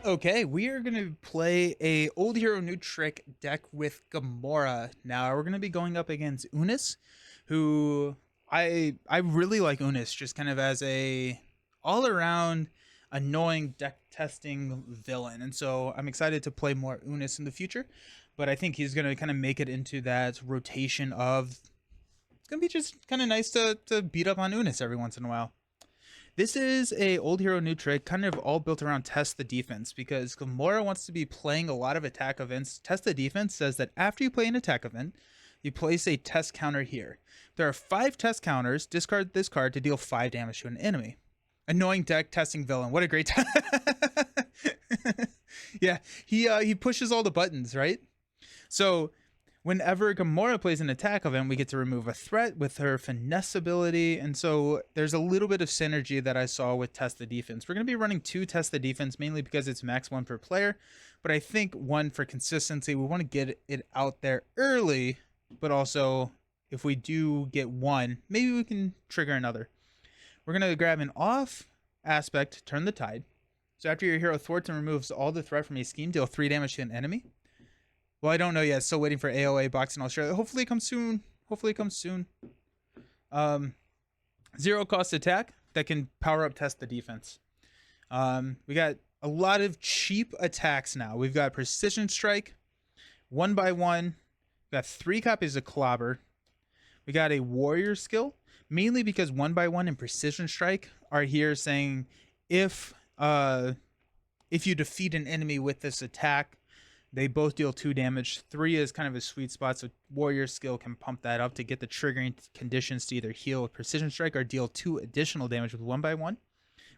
Okay, we are going to play a old hero new trick deck with Gamora. Now we're going to be going up against Unis, who I really like Unis just kind of as a all around annoying deck testing villain. And so I'm excited to play more Unis in the future, but I think he's going to kind of make it into that rotation of it's going to be just kind of nice to beat up on Unis every once in a while. This is a old hero new trick, kind of all built around test the defense, because Gamora wants to be playing a lot of attack events. Test the defense says that after you play an attack event, you place a test counter here. There are 5 test counters. Discard this card to deal 5 damage to an enemy. Annoying deck testing villain. What a great time. Yeah, he pushes all the buttons, right? So whenever Gamora plays an attack event, we get to remove a threat with her finesse ability. And so there's a little bit of synergy that I saw with Test the Defense. We're going to be running 2 Test the Defense, mainly because it's max 1 per player. But I think 1 for consistency. We want to get it out there early. But also, if we do get 1, maybe we can trigger another. We're going to grab an off aspect, Turn the Tide. So after your hero thwarts and removes all the threat from a scheme, deal 3 damage to an enemy. Well, I don't know yet. Still waiting for AOA box in Australia. Hopefully it comes soon. Hopefully it comes soon. 0 cost attack that can power up Test the Defense. We got a lot of cheap attacks now. We've got Precision Strike, 1 by 1. We got 3 copies of Clobber. We got a Warrior skill, mainly because 1 by 1 and Precision Strike are here saying if you defeat an enemy with this attack, they both deal 2 damage. 3 is kind of a sweet spot, so Warrior skill can pump that up to get the triggering conditions to either heal with Precision Strike or deal 2 additional damage with 1 by 1.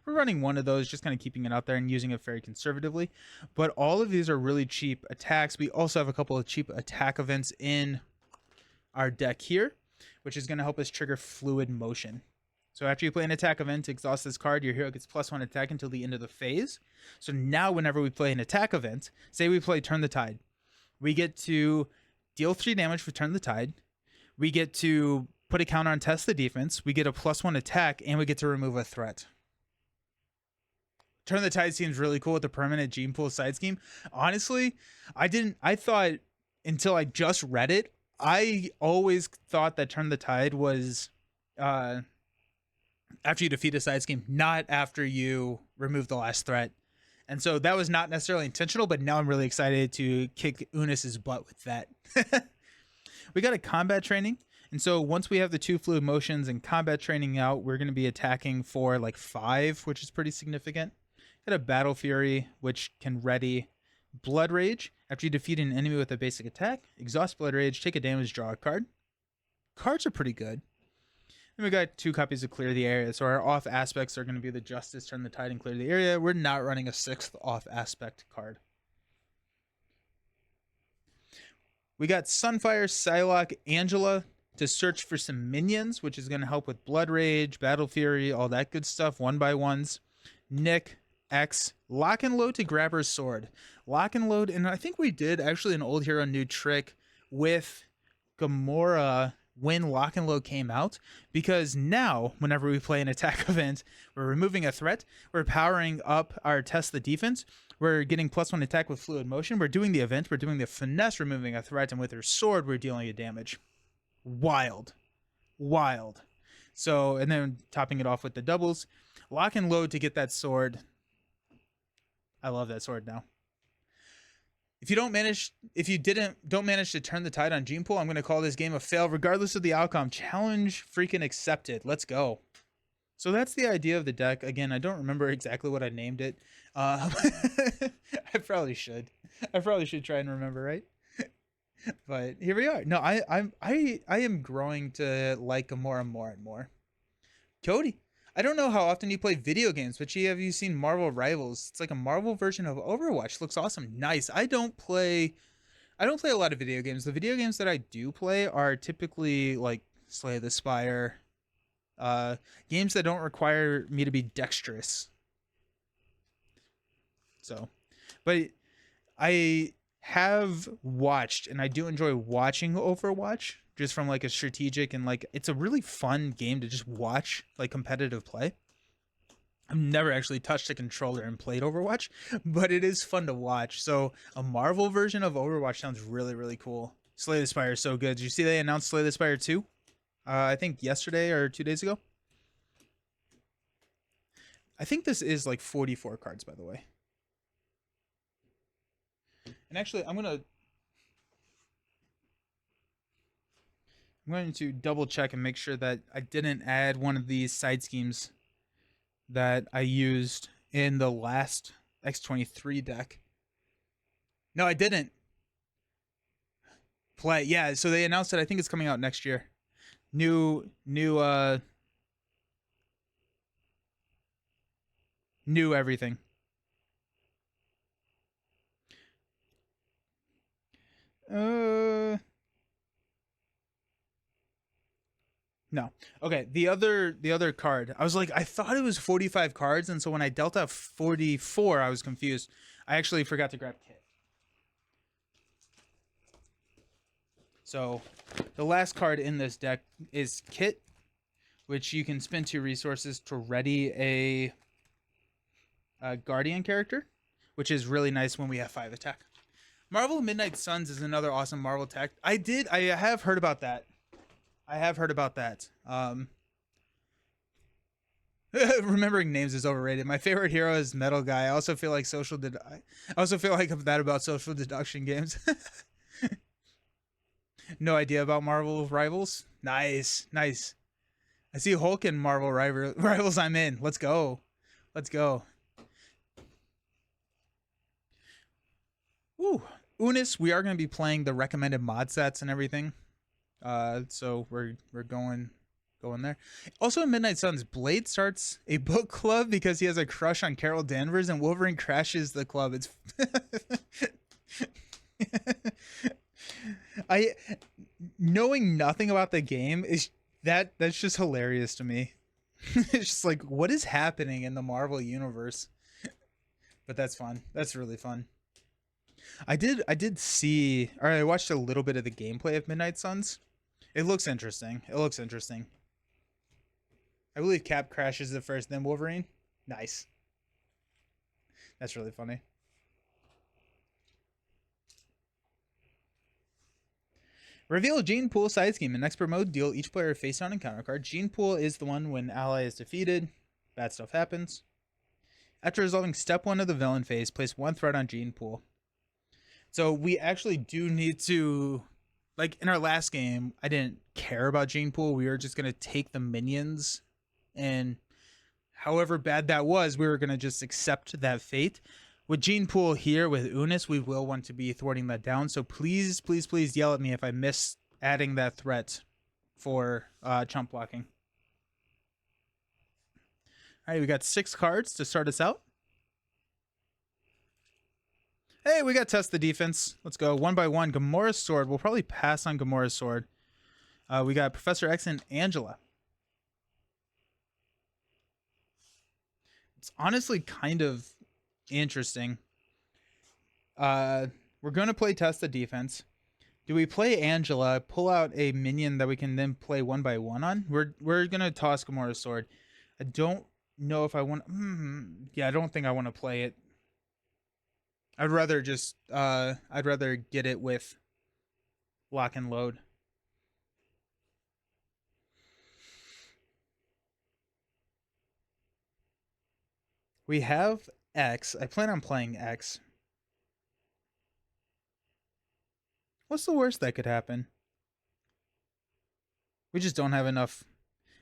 We're running 1 of those, just kind of keeping it out there and using it very conservatively. But all of these are really cheap attacks. We also have a couple of cheap attack events in our deck here, which is going to help us trigger Fluid Motion. So after you play an attack event, exhaust this card, your hero gets +1 attack until the end of the phase. So now whenever we play an attack event, say we play Turn the Tide, we get to deal 3 damage for Turn the Tide. We get to put a counter on Test the Defense. We get a +1 attack, and we get to remove a threat. Turn the Tide seems really cool with the permanent gene pool side scheme. Honestly, I thought until I just read it, I always thought that Turn the Tide was after you defeat a side scheme, not after you remove the last threat. And so that was not necessarily intentional, but now I'm really excited to kick Unis's butt with that. We got a combat training. And so once we have the 2 fluid motions and combat training out, we're going to be attacking for like 5, which is pretty significant. Got a Battle Fury, which can ready Blood Rage. After you defeat an enemy with a basic attack, exhaust Blood Rage, take a damage, draw a card. Cards are pretty good. Then we got 2 copies of Clear the Area. So our off aspects are going to be the Justice, Turn the Tide, and Clear the Area. We're not running a 6th off aspect card. We got Sunfire, Psylocke, Angela to search for some minions, which is going to help with Blood Rage, Battle Fury, all that good stuff, 1 by 1s. Nick, X, Lock and Load to grab her sword. Lock and Load, and I think we did actually an old hero new trick with Gamora when Lock and Load came out, because now whenever we play an attack event, we're removing a threat, we're powering up our Test the Defense, we're getting +1 attack with Fluid Motion, we're doing the event, we're doing the finesse, removing a threat, and with her sword we're dealing a damage. Wild. So, and then topping it off with the doubles, Lock and Load to get that sword. I love that sword now. If you don't manage to turn the tide on Gene Pool, I'm going to call this game a fail regardless of the outcome. Challenge freaking accepted. Let's go. So that's the idea of the deck. Again, I don't remember exactly what I named it. I probably should. I probably should try and remember, right? But here we are. No, I am growing to like Gamora more and more. Cody, I don't know how often you play video games, but have you seen Marvel Rivals? It's like a Marvel version of Overwatch. Looks awesome. Nice. I don't play a lot of video games. The video games that I do play are typically like Slay the Spire, games that don't require me to be dexterous. So, but I have watched, and I do enjoy watching Overwatch, just from like a strategic and like it's a really fun game to just watch like competitive play. I've never actually touched a controller and played Overwatch, but it is fun to watch. So a Marvel version of Overwatch sounds really, really cool. Slay the Spire is so good. Did you see they announced Slay the Spire 2? I think yesterday or 2 days ago. I think this is like 44 cards, by the way. And actually, I'm going to double check and make sure that I didn't add one of these side schemes that I used in the last X23 deck. No, I didn't. Play. Yeah, so they announced it. I think it's coming out next year. New everything. No. Okay, the other card. I was like, I thought it was 45 cards, and so when I dealt out 44, I was confused. I actually forgot to grab Kit. So, the last card in this deck is Kit, which you can spend 2 resources to ready a Guardian character, which is really nice when we have 5 attack. Marvel Midnight Suns is another awesome Marvel tech. I have heard about that. Remembering names is overrated. My favorite hero is Metal Guy. I also feel like that about social deduction games. No idea about Marvel Rivals. Nice. I see Hulk and Marvel Rivals. I'm in. Let's go. Woo. Unis, we are going to be playing the recommended mod sets and everything. So we're going there. Also in Midnight Suns, Blade starts a book club because he has a crush on Carol Danvers, and Wolverine crashes the club. It's knowing nothing about the game is that's just hilarious to me. It's just like, what is happening in the Marvel universe? But that's fun. That's really fun. I watched a little bit of the gameplay of Midnight Suns. It looks interesting. I believe Cap crashes it first, then Wolverine. Nice. That's really funny. Reveal Gene Pool side scheme. In expert mode, deal each player a face down encounter card. Gene Pool is the one when ally is defeated. Bad stuff happens. After resolving step 1 of the villain phase, place 1 threat on Gene Pool. So we actually do need to, like in our last game, I didn't care about Gene Pool. We were just going to take the minions, and however bad that was, we were going to just accept that fate. With Gene Pool here with Unis, we will want to be thwarting that down. So please yell at me if I miss adding that threat for chump blocking. All right, we got 6 cards to start us out. Hey, we got Test the Defense. Let's go 1 by 1. Gamora's Sword. We'll probably pass on Gamora's Sword. We got Professor X and Angela. It's honestly kind of interesting. We're going to play Test the Defense. Do we play Angela, pull out a minion that we can then play 1 by 1 on? We're going to toss Gamora's Sword. I don't know if I want... I don't think I want to play it. I'd rather get it with lock and load. We have X. I plan on playing X. What's the worst that could happen? We just don't have enough.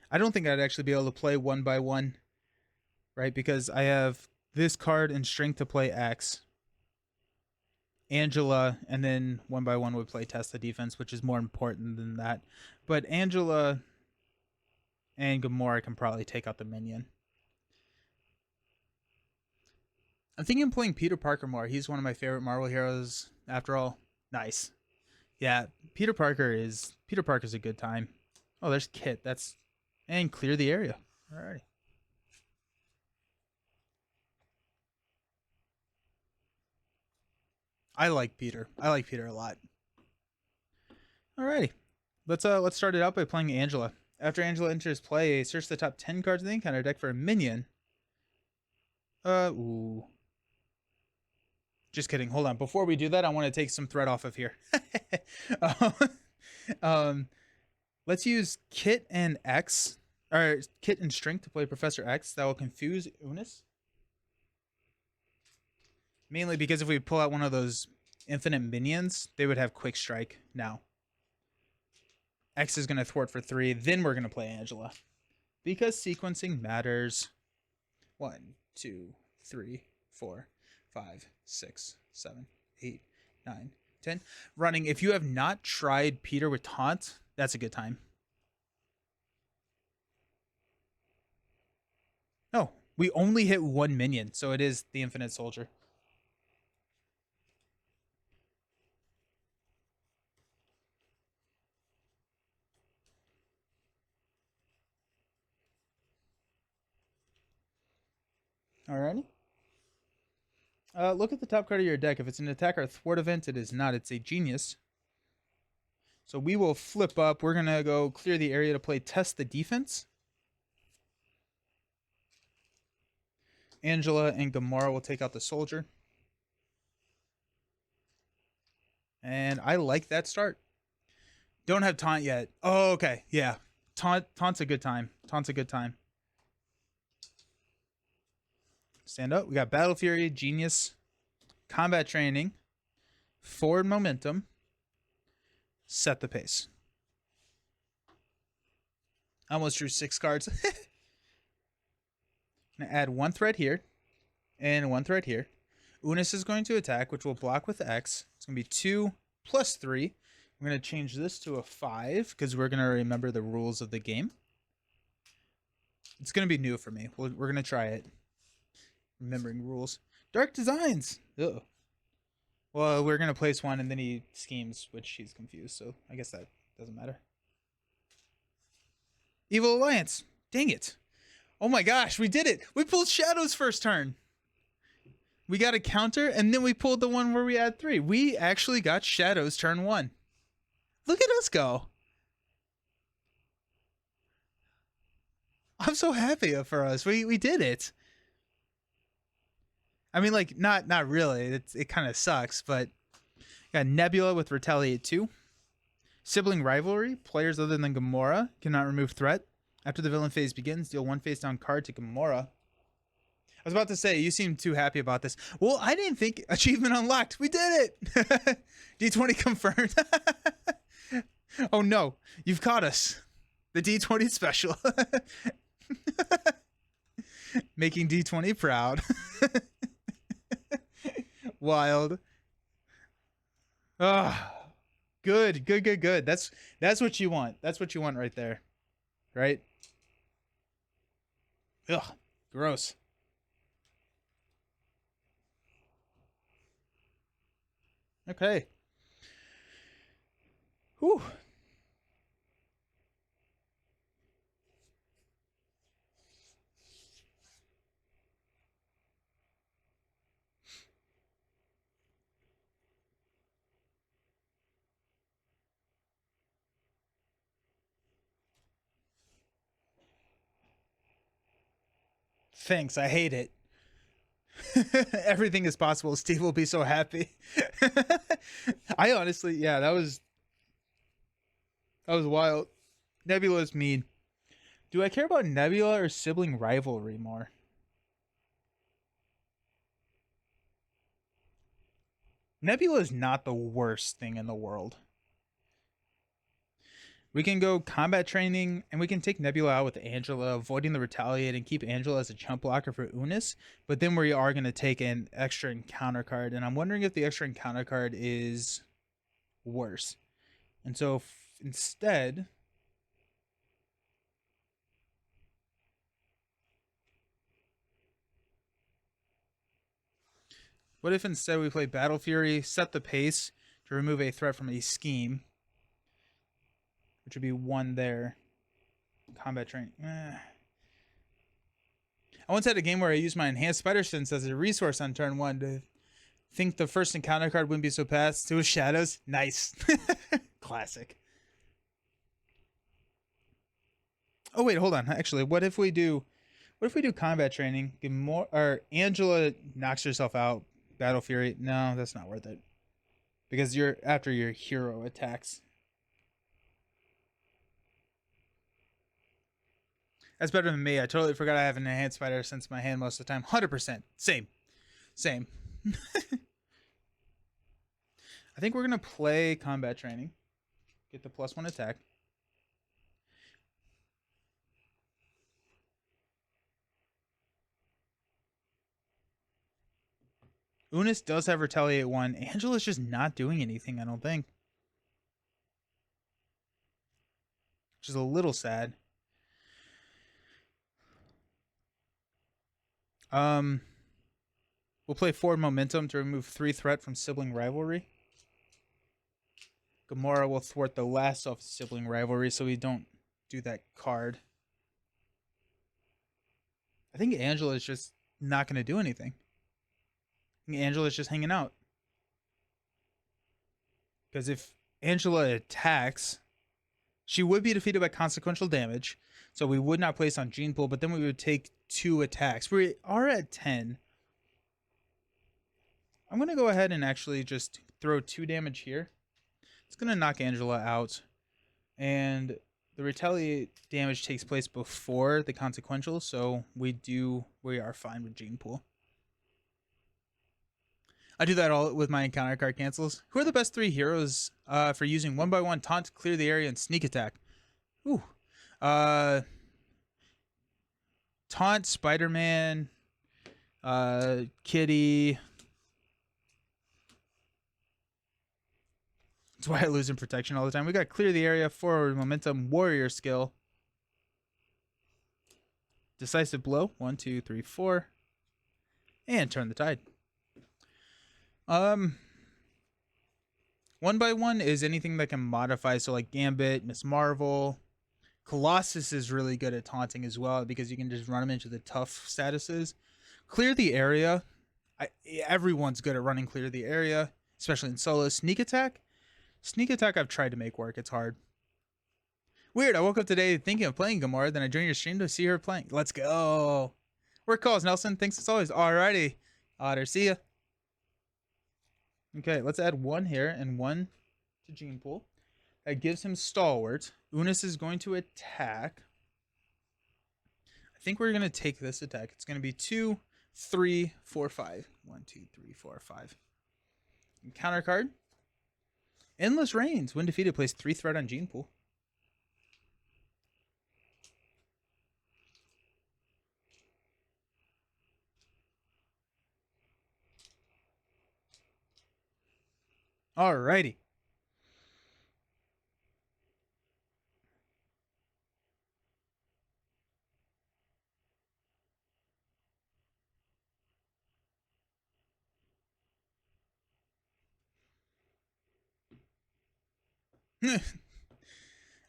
I don't think I'd actually be able to play 1 by 1, right? Because I have this card and strength to play X. Angela, and then 1 by 1 would play Test the Defense, which is more important than that. But Angela and Gamora can probably take out the minion. I'm thinking of playing Peter Parker more. He's one of my favorite Marvel heroes, after all. Nice. Yeah, Peter Parker's a good time. Oh, there's Kit. And clear the area. Alrighty. I like Peter a lot. Alrighty. Let's start it out by playing Angela. After Angela enters play, search the top 10 cards in the encounter deck for a minion Ooh. Just kidding. Hold on. Before we do that, I want to take some thread off of here. um, um, let's use Kit and X, or Kit and String to play Professor X. That will confuse Unis. Mainly because if we pull out one of those infinite minions, they would have Quick Strike now. X is going to thwart for 3. Then we're going to play Angela. Because sequencing matters. 1, 2, 3, 4, 5, 6, 7, 8, 9, 10. Running. If you have not tried Peter with Taunt, that's a good time. Oh, we only hit 1 minion, so it is the Infinite Soldier. Alrighty. Look at the top card of your deck. If it's an attack or thwart event, it is not. It's a genius. So we will flip up. We're going to go clear the area to play Test the Defense. Angela and Gamora will take out the Soldier. And I like that start. Don't have Taunt yet. Oh, okay. Yeah. Taunt's a good time. Taunt's a good time. Stand up. We got Battle Fury, Genius, Combat Training, Forward Momentum, Set the Pace. I almost drew 6 cards. Gonna add 1 thread here and 1 thread here. Unis is going to attack, which will block with X. It's gonna be 2 plus 3. We're gonna change this to a 5 because we're gonna remember the rules of the game. It's gonna be new for me. We're gonna try it. Remembering rules. Dark Designs. Ugh. Well, we're gonna place 1 and then he schemes, which he's confused. So I guess that doesn't matter. Evil Alliance. Dang it. Oh my gosh, we did it. We pulled Shadows first turn. We got a counter, and then we pulled the one where we had 3. We actually got Shadows turn 1. Look at us go. I'm so happy for us. We did it. I mean, like, not really. It kind of sucks, but got Nebula with Retaliate 2. Sibling Rivalry. Players other than Gamora cannot remove threat. After the villain phase begins, deal 1 face down card to Gamora. I was about to say, you seem too happy about this. Well, I didn't think achievement unlocked. We did it. D20 confirmed. Oh no, you've caught us. The D20 special. Making D20 proud. Wild. Ah, oh, good. That's what you want. That's what you want right there. Right? Ugh, gross. Okay. Whew. Thanks, I hate it. Everything is possible. Steve will be so happy. I honestly, yeah, that was wild. Nebula is mean. Do I care about Nebula or Sibling Rivalry more? Nebula is not the worst thing in the world. We can go Combat Training, and we can take Nebula out with Angela, avoiding the Retaliate, and keep Angela as a chump blocker for Unis. But then we are going to take an extra encounter card, and I'm wondering if the extra encounter card is worse. And so instead... what if instead we play Battle Fury, Set the Pace to remove a threat from a scheme? Which would be 1 there. Combat Training. I once had a game where I used my Enhanced Spider Sense as a resource on turn 1 to think the first encounter card wouldn't be so fast. It was Shadows. Nice. Classic. Oh, wait, hold on. Actually, what if we do... What if we do combat training? Gamora or Angela knocks herself out. Battle Fury. No, that's not worth it. Because you're after your hero attacks. That's better than me. I totally forgot I have an enhanced fighter since my hand most of the time. 100%. Same. Same. I think we're going to play combat training. Get the +1 attack. Unis does have Retaliate 1. Angela's just not doing anything, I don't think. Which is a little sad. We'll play Forward Momentum to remove 3 threat from sibling rivalry. Gamora will thwart the last of sibling rivalry, so we don't do that card. I think Angela's just not going to do anything. I think Angela's just hanging out. Because if Angela attacks, she would be defeated by consequential damage. So we would not place on Gene Pool, but then we would take 2 attacks. We are at 10. I'm going to go ahead and actually just throw 2 damage here. It's going to knock Angela out. And the retaliate damage takes place before the consequential, so we are fine with Gene Pool. I do that all with my encounter card cancels. Who are the best 3 heroes for using 1x1 taunt, clear the area, and sneak attack? Ooh. Taunt, Spider-Man, Kitty. That's why I lose in protection all the time. We got clear the area, forward momentum, warrior skill. Decisive blow. 1, 2, 3, 4. And turn the tide. 1x1 is anything that can modify. So like Gambit, Miss Marvel. Colossus is really good at taunting as well because you can just run them into the tough statuses. Clear the area. Everyone's good at running clear the area, especially in solo. Sneak attack. Sneak attack I've tried to make work. It's hard. Weird. I woke up today thinking of playing Gamora. Then I joined your stream to see her playing. Let's go. Work calls, Nelson. Thanks as always. Alrighty. Otter. See ya. Okay, let's add 1 here and 1 to Gene Pool. That gives him Stalwart. Unis is going to attack. I think we're going to take this attack. It's going to be 2, 3, 4, 5. 1, 2, 3, 4, 5. Counter card. Endless Reigns. When defeated, place 3 threat on Gene Pool. Alrighty.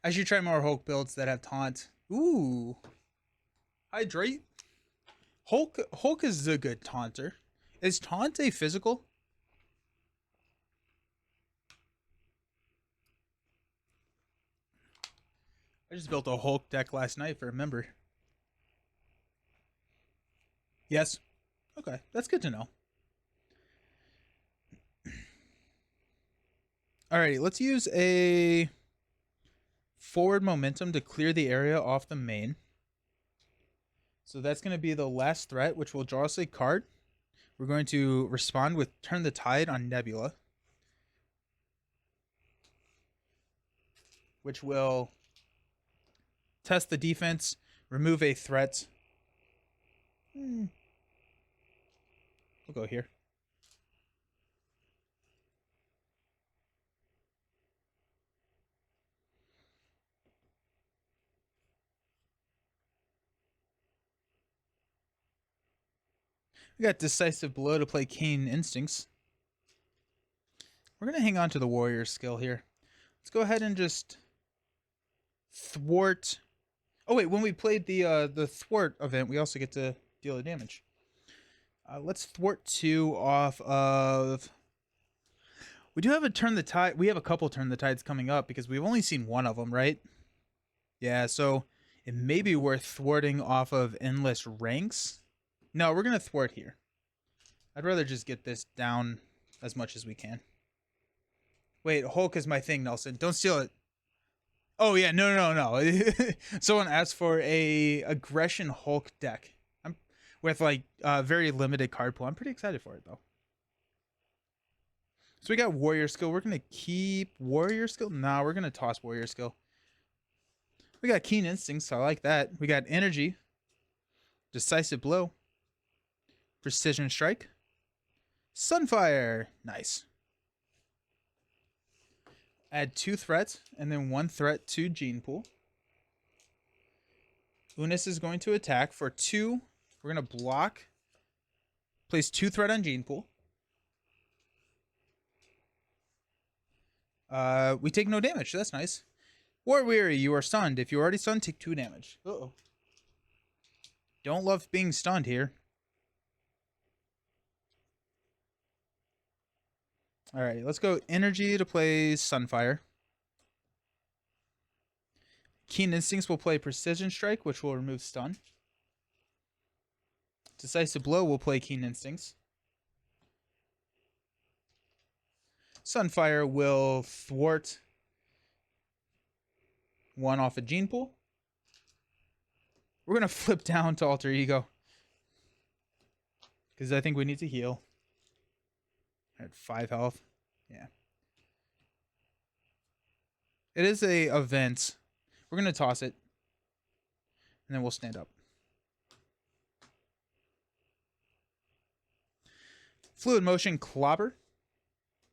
I should try more Hulk builds that have taunt. Ooh. Hydrate. Hulk is a good taunter. Is taunt a physical? I just built a Hulk deck last night for a member. Yes. Okay, that's good to know. Alrighty, let's use a forward momentum to clear the area off the main. So that's going to be the last threat, which will draw us a card. We're going to respond with Turn the Tide on Nebula, which will test the defense, remove a threat. We'll go here. We got Decisive Blow to play Keen Instincts. We're going to hang on to the warrior skill here. Let's go ahead and just thwart. Oh wait, when we played the thwart event, we also get to deal the damage. Let's thwart 2 off of. We do have a Turn the Tide. We have a couple Turn the Tides coming up because we've only seen one of them, right? Yeah, so It may be worth thwarting off of endless ranks. No, we're going to thwart here. I'd rather just get this down as much as we can. Wait, Hulk is my thing, Nelson. Don't steal it. Oh, yeah. No. Someone asked for a aggression Hulk deck. I'm with like very limited card pool. I'm pretty excited for it, though. So we got Warrior Skill. We're going to keep Warrior Skill. No, we're going to toss Warrior Skill. We got Keen Instincts, so I like that. We got Energy, Decisive Blow, Precision Strike, Sunfire. Nice. Add 2 threats and then 1 threat to Gene Pool. Unis is going to attack for 2. We're going to block. Place 2 threat on Gene Pool. We take no damage. That's nice. War Weary, you are stunned. If you're already stunned, take 2 damage. Uh-oh. Don't love being stunned here. Alright, let's go Energy to play Sunfire. Keen Instincts will play Precision Strike, which will remove stun. Decisive Blow will play Keen Instincts. Sunfire will thwart 1 off a Gene Pool. We're going to flip down to Alter Ego, because I think we need to heal. At 5 health. Yeah. It is a event. We're going to toss it. And then we'll stand up. Fluid Motion, Clobber.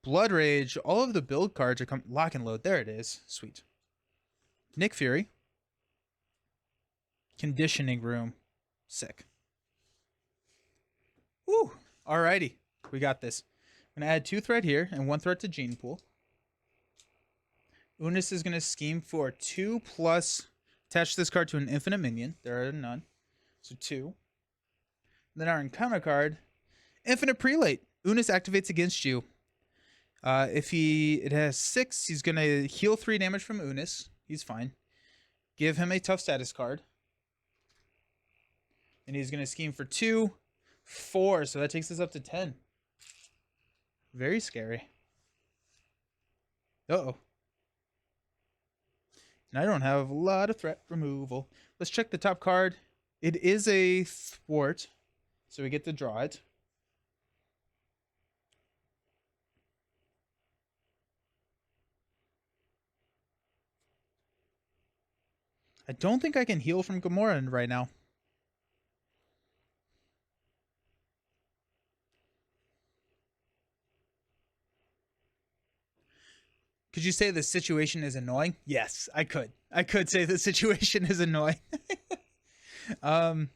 Blood Rage. All of the build cards are lock and load. There it is. Sweet. Nick Fury. Conditioning Room. Sick. Woo! Alrighty. We got this. I'm going to add 2 threat here and 1 threat to Gene Pool. Unis is going to scheme for 2 plus... Attach this card to an infinite minion. There are none. So 2. Then our encounter card. Infinite Prelate. Unis activates against you. If it has 6, he's going to heal 3 damage from Unis. He's fine. Give him a tough status card. And he's going to scheme for 2, 4. So that takes us up to 10. Very scary. Uh-oh. And I don't have a lot of threat removal. Let's check the top card. It is a thwart, so we get to draw it. I don't think I can heal from Gamora right now. Could you say the situation is annoying? Yes, I could. I could say the situation is annoying. I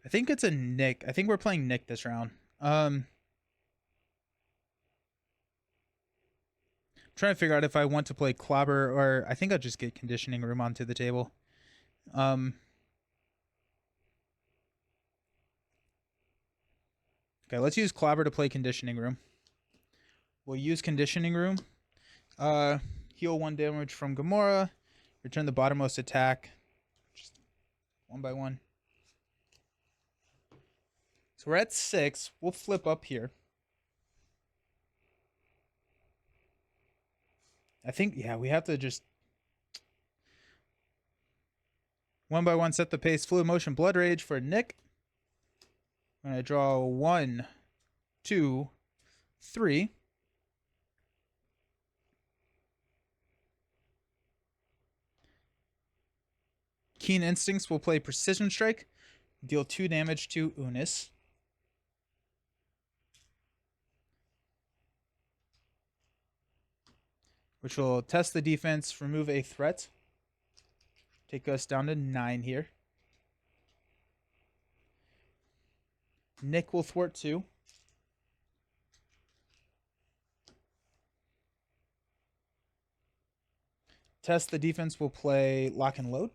think it's a Nick. I think we're playing Nick this round. Trying to figure out if I want to play Clobber or I think I'll just get Conditioning Room onto the table. Okay, let's use Clobber to play Conditioning Room. We'll use Conditioning Room. Heal 1 damage from Gamora. Return the bottommost attack. Just 1 by 1. So we're at 6. We'll flip up here. I think, yeah, we have to just 1 by 1 set the pace. Fluid Motion, Blood Rage for Nick. I'm going to draw 1, 2, 3. Keen Instincts will play Precision Strike. Deal 2 damage to Unis. Which will test the defense, remove a threat. Take us down to 9 here. Nick will thwart 2. Test the defense will play Lock and Load.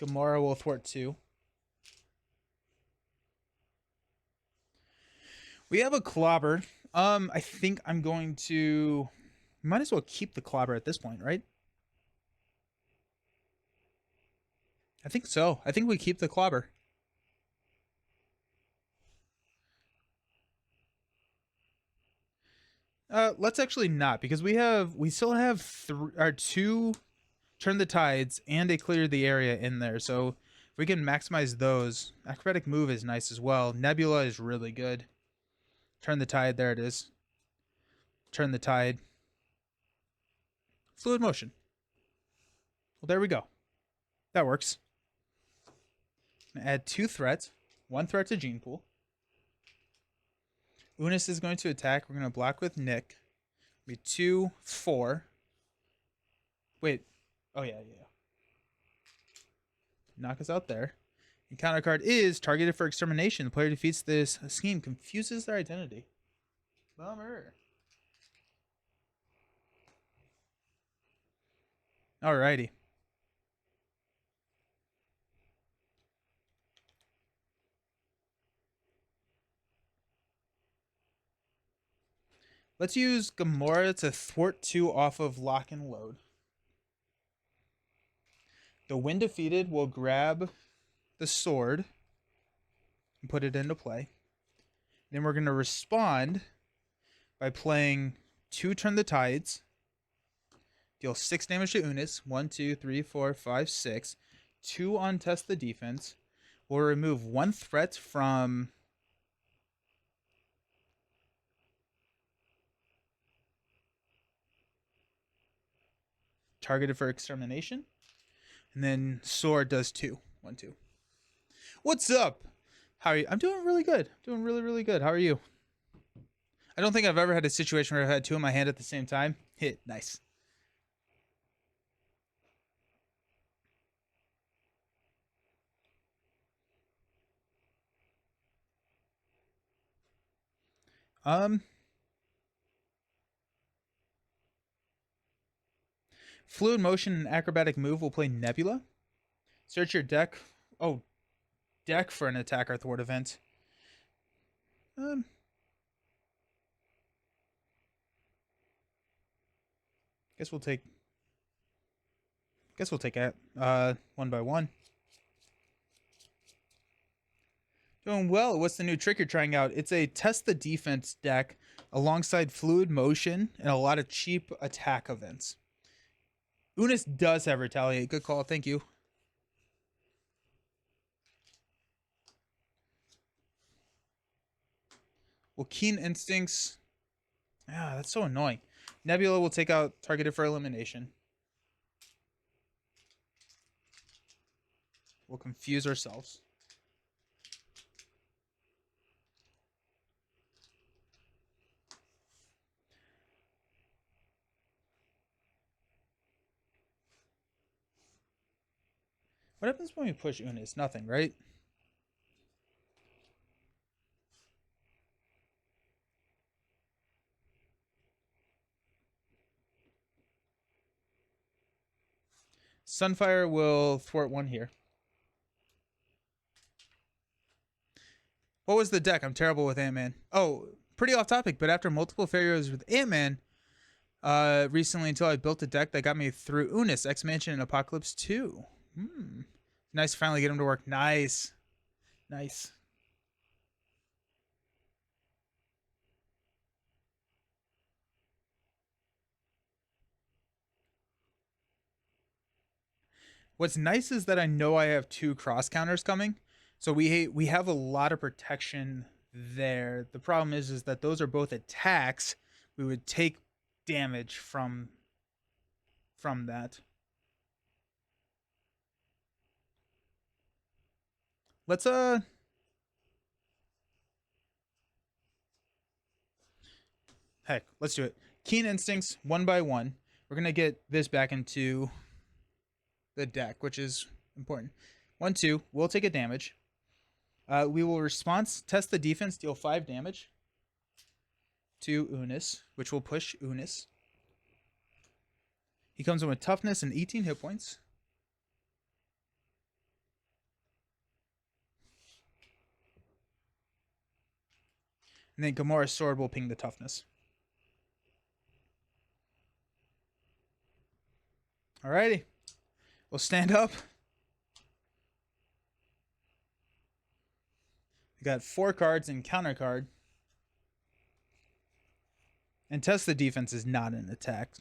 Gamora will thwart 2. We have a clobber. I think I'm going to... Might as well keep the clobber at this point, right? I think so. I think we keep the clobber. Let's actually not, because we still have our 2 turn the tides and a clear the area in there. So if we can maximize those, acrobatic move is nice as well. Nebula is really good. Turn the tide, there it is. Turn the tide. Fluid motion. Well, there we go. That works. Add 2 threats. 1 threat to Gene Pool. Unis is going to attack. We're going to block with Nick. Be 2, 4. Wait. Oh, yeah. Knock us out there. The counter card is targeted for extermination. The player defeats this scheme. Confuses their identity. Bummer. Alrighty. Let's use Gamora to thwart 2 off of lock and load. The when defeated will grab the sword and put it into play. Then we're going to respond by playing 2 Turn the Tides. Deal 6 damage to Unis. 1, 2, 3, 4, 5, 6. 2 on Test the Defense. We'll remove 1 threat from... targeted for extermination. And then sword does 2. 1, 2. What's up? How are you? I'm doing really good. Doing really, really good. How are you? I don't think I've ever had a situation where I've had 2 in my hand at the same time. Hit. Nice. Fluid motion and acrobatic move will play Nebula. Search your deck. Oh, deck for an attack or thwart event. Guess we'll take it 1 by 1. Doing well. What's the new trick you're trying out? It's a test the defense deck alongside fluid motion and a lot of cheap attack events. Unis does have retaliate. Good call. Thank you. Well, keen instincts. Ah, that's so annoying. Nebula will take out targeted for elimination. We'll confuse ourselves. What happens when we push Unis? Nothing, right? Sunfire will thwart 1 here. What was the deck? I'm terrible with Ant-Man. Oh, pretty off topic, but after multiple failures with Ant-Man, recently until I built a deck that got me through Unis, X-Mansion, and Apocalypse 2. Nice to finally get him to work. Nice. Nice. What's nice is that I know I have 2 cross counters coming. So we have a lot of protection there. The problem is that those are both attacks. We would take damage from that. Let's heck, let's do it. Keen instincts 1 by 1. We're gonna get this back into the deck, which is important. 1, 2. We'll take a damage. We will response test the defense, deal 5 damage to Unis, which will push Unis. He comes in with toughness and 18 hit points. And then Gamora's sword will ping the toughness. Alrighty. We'll stand up. We got 4 cards and counter card. And test the defense is not an attack.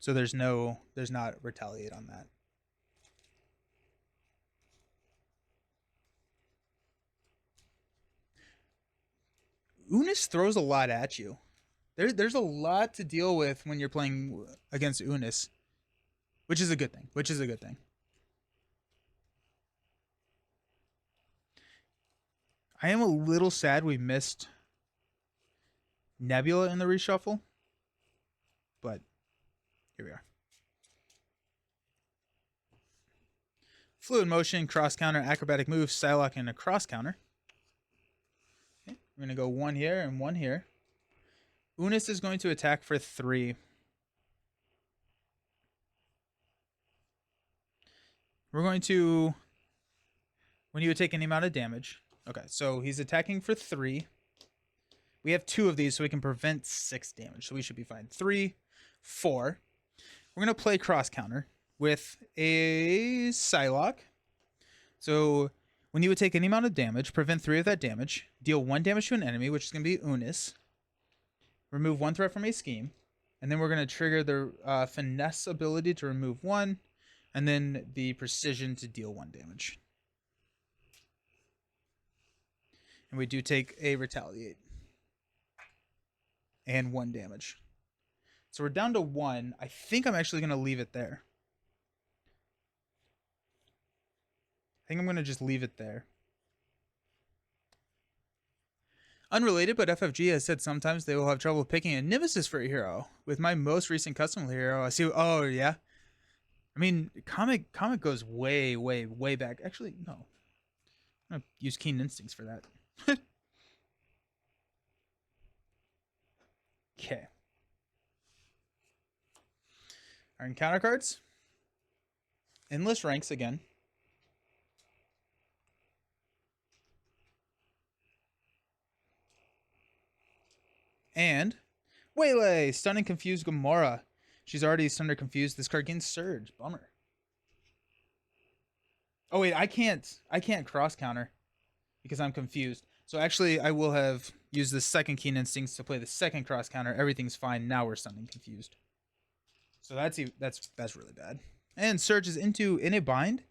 So there's not retaliate on that. Unis throws a lot at you. There's a lot to deal with when you're playing against Unis, which is a good thing. I am a little sad we missed Nebula in the reshuffle, but here we are. Fluid motion, cross counter, acrobatic move, Psylocke, and a cross counter. Okay, we're going to go 1 here and 1 here. Unis is going to attack for 3. We're going to, when you would take any amount of damage. Okay, so he's attacking for 3. We have 2 of these, so we can prevent 6 damage. So we should be fine. 3, 4. We're going to play cross counter with a Psylocke. So when you would take any amount of damage, prevent 3 of that damage, deal 1 damage to an enemy, which is going to be Unis. Remove 1 threat from a scheme. And then we're going to trigger the finesse ability to remove 1. And then the precision to deal 1 damage. And we do take a retaliate. And 1 damage. So we're down to 1. I think I'm actually going to leave it there. I think I'm going to just leave it there. Unrelated, but FFG has said sometimes they will have trouble picking a nemesis for a hero. With my most recent custom hero, I see. Oh, yeah. I mean, comic goes way, way, way back. Actually, no. I'm going to use Keen Instincts for that. Okay. Our encounter cards. Endless ranks again. And Waylay, stun and confuse Gamora. She's already stunned or confused. This card gains Surge. Bummer. Oh wait, I can't cross counter because I'm confused. So actually, I will have used the second Keen Instincts to play the second cross counter. Everything's fine. Now we're stunned and confused. So that's really bad. And Surge is in a bind.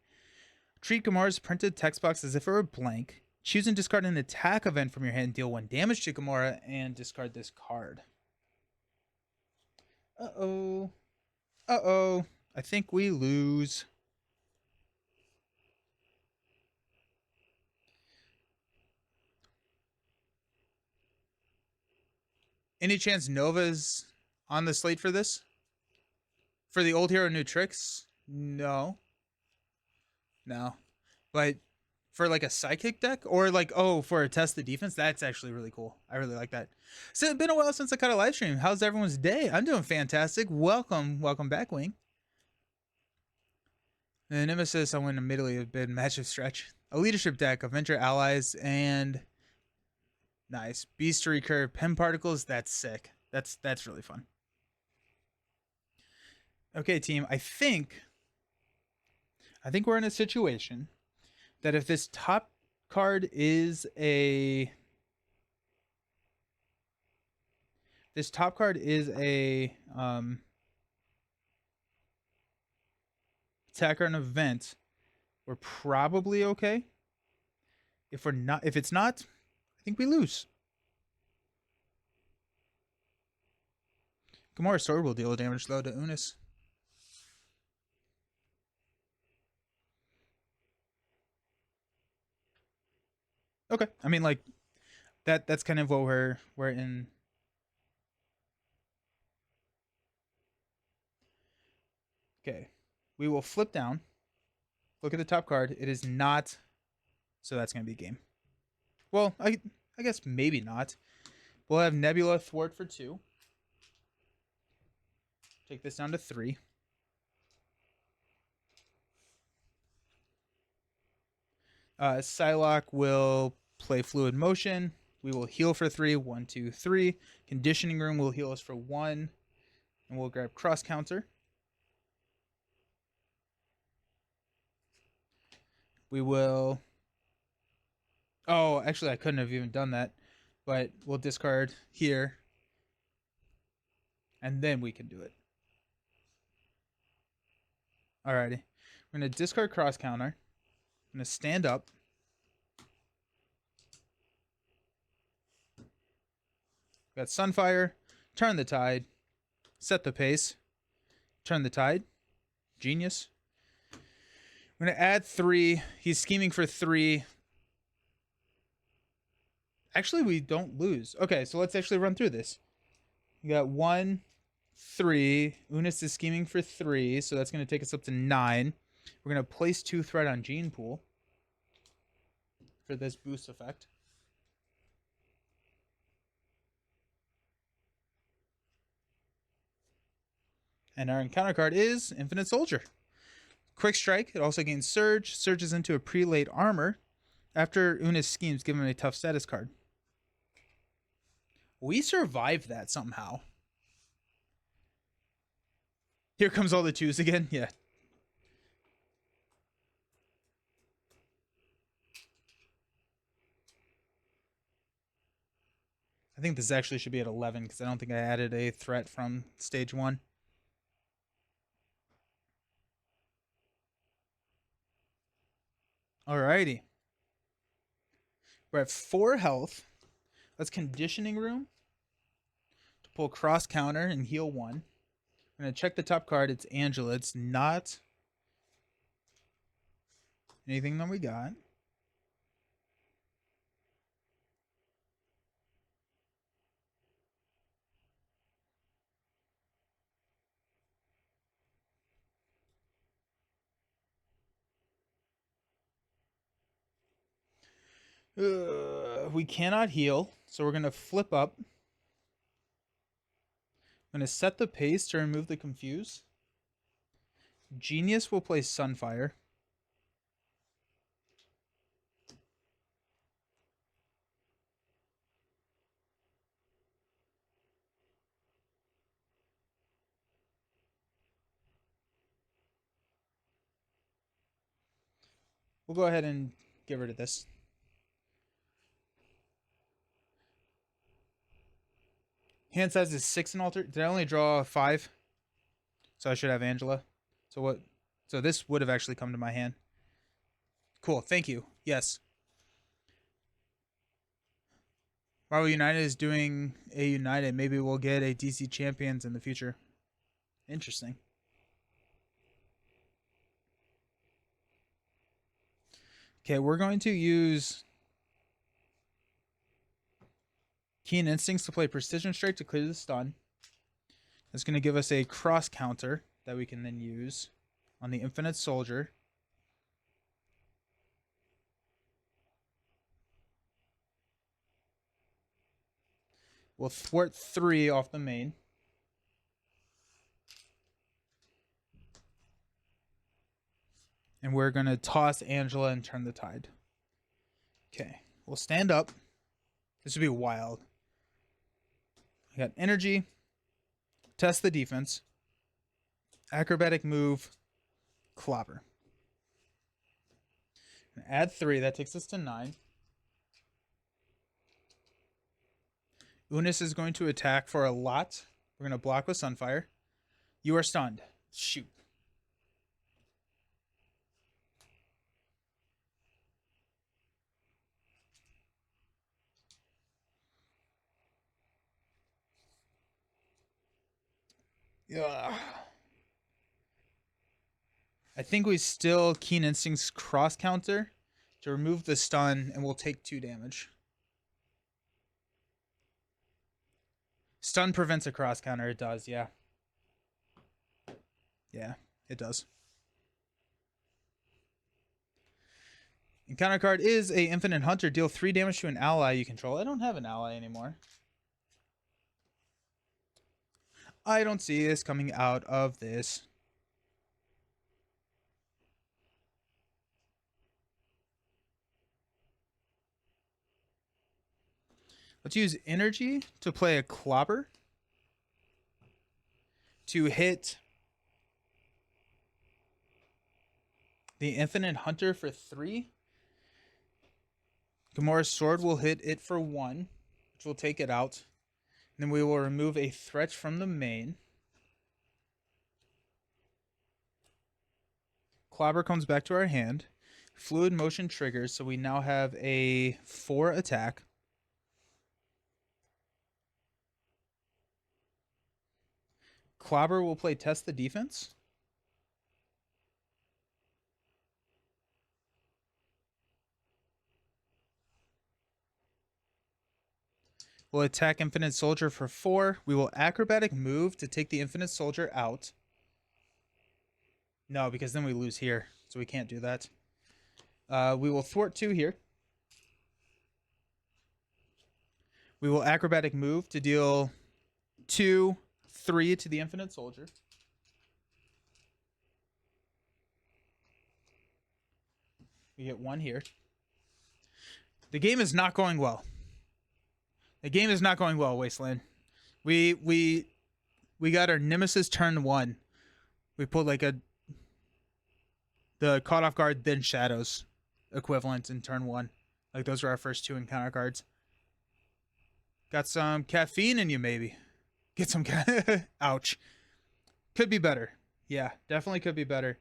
Treat Gamora's printed text box as if it were blank. Choose and discard an attack event from your hand. Deal 1 damage to Gamora and discard this card. Uh-oh. Uh-oh. I think we lose. Any chance Nova's on the slate for this? For the old hero, new tricks? No. No. But for like a psychic deck or like, oh, for a test the defense, that's actually really cool. I really like that. So it's been a while since I caught a live stream. How's everyone's day? I'm doing fantastic. Welcome back, Wing. The Nemesis, I went immediately a bit matchup stretch. A leadership deck, Avenger allies, and nice. Beast to recur, Pen particles, that's sick. That's really fun. Okay, team, I think we're in a situation that if this top card is a attacker an event, we're probably okay. If it's not, I think we lose. Gamora's sword will deal damage low to Unis. Okay, I mean like that's kind of what we're in. Okay, we will flip down. Look at the top card. It is not, so that's gonna be game. Well, I guess maybe not. We'll have Nebula thwart for 2. Take this down to 3. Psylocke will play fluid motion. We will heal for 3. 1, 2, 3. Conditioning Room will heal us for 1. And we'll grab Cross Counter. We will... Oh, actually, I couldn't have even done that. But we'll discard here. And then we can do it. Alrighty. We're going to discard Cross Counter. I'm going to stand up. Got Sunfire. Turn the Tide. Set the pace. Turn the Tide. Genius. We're going to add 3. He's scheming for 3. Actually, we don't lose. Okay, so let's actually run through this. We got 1, 3. Unis is scheming for 3, so that's going to take us up to 9. We're going to place 2 threat on Gene Pool for this boost effect. And our encounter card is Infinite Soldier. Quick Strike. It also gains Surge. Surges into a Prelate Armor. After Unis schemes, give him a tough status card. We survived that somehow. Here comes all the 2s again. Yeah. I think this actually should be at 11 because I don't think I added a threat from stage 1. Alrighty. We're at 4 health. Let's Conditioning Room to pull Cross Counter and heal 1. I'm going to check the top card. It's Angela. It's not anything that we got. We cannot heal, so we're going to flip up. I'm going to set the pace to remove the Confuse. Genius will play Sunfire. We'll go ahead and get rid of this. Hand size is 6 and alter. Did I only draw 5? So I should have Angela. So what? So this would have actually come to my hand. Cool. Thank you. Yes. Marvel United is doing a United. Maybe we'll get a DC Champions in the future. Interesting. Okay, we're going to use Keen Instincts to play Precision Strike to clear the stun. That's going to give us a cross counter that we can then use on the Infinite Soldier. We'll thwart 3 off the main. And we're going to toss Angela and turn the tide. Okay, we'll stand up. This would be wild. I got energy. Test the defense. Acrobatic move. Clobber. Add 3. That takes us to 9. Unis is going to attack for a lot. We're going to block with Sunfire. You are stunned. Shoot. Yeah. I think we still Keen Instincts cross counter to remove the stun, and we'll take 2 damage. Stun prevents a cross counter. It does, yeah. Yeah, it does. Encounter card is a Infinite Hunter. Deal 3 damage to an ally you control. I don't have an ally anymore. I don't see this coming out of this. Let's use energy to play a clobber to hit the Infinite Hunter for 3. Gamora's sword will hit it for 1, which will take it out. And then we will remove a threat from the main. Clobber comes back to our hand. Fluid motion triggers, so we now have a 4 attack. Clobber will play test the defense. We'll attack Infinite Soldier for 4. We will acrobatic move to take the Infinite Soldier out. No, because then we lose here, so we can't do that. We will thwart 2 here. We will acrobatic move to deal 2, 3 to the Infinite Soldier. We get 1 here. The game is not going well. The game is not going well, Wasteland. We got our Nemesis turn 1. We pulled like the Caught Off Guard, then Shadows equivalent in turn 1. Like those were our first 2 encounter cards. Got some caffeine in you, maybe. Get some ouch. Could be better. Yeah, definitely could be better.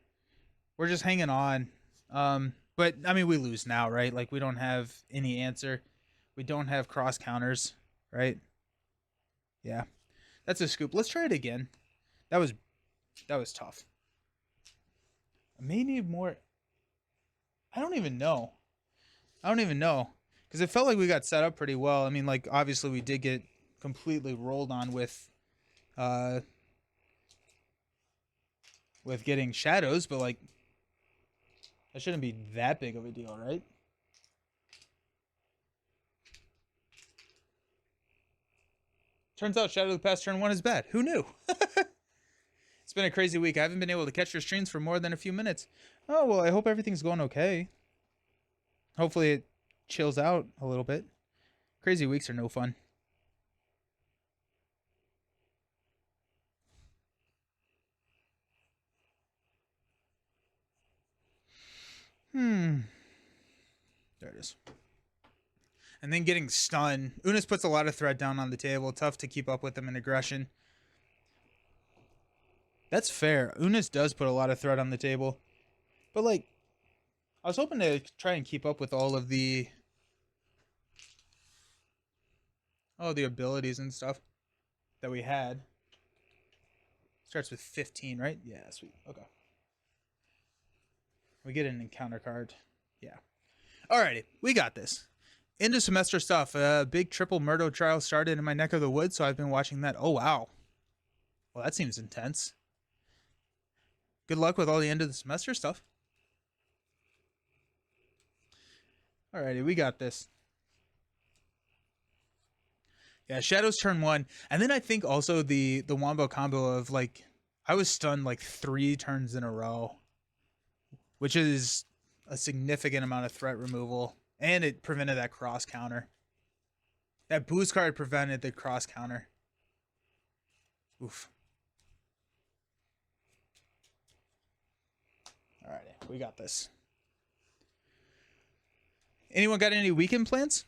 We're just hanging on. But I mean, we lose now, right? Like we don't have any answer. We don't have cross counters, right? Yeah. That's a scoop. Let's try it again. That was tough. I may need more. I don't even know. Because it felt like we got set up pretty well. I mean, like, obviously we did get completely rolled on with getting shadows, but like, that shouldn't be that big of a deal, right? Turns out Shadow of the Past turn 1 is bad. Who knew? It's been a crazy week. I haven't been able to catch your streams for more than a few minutes. Oh, well, I hope everything's going okay. Hopefully it chills out a little bit. Crazy weeks are no fun. There it is. And then getting stunned. Unis puts a lot of threat down on the table. Tough to keep up with them in aggression. That's fair. Unis does put a lot of threat on the table. But, like, I was hoping to try and keep up with all the abilities and stuff that we had. Starts with 15, right? Yeah, sweet. Okay. We get an encounter card. Yeah. Alrighty, we got this. Into semester stuff. A big triple Murdo trial started in my neck of the woods, so I've been watching that. Oh, wow. Well, that seems intense. Good luck with all the end of the semester stuff. Alrighty, we got this. Yeah, Shadows turn 1. And then I think also the Wombo combo of, like, I was stunned like 3 turns in a row, which is a significant amount of threat removal. And it prevented that cross counter. That boost card prevented the cross counter. Oof. Alrighty, we got this. Anyone got any weekend plans?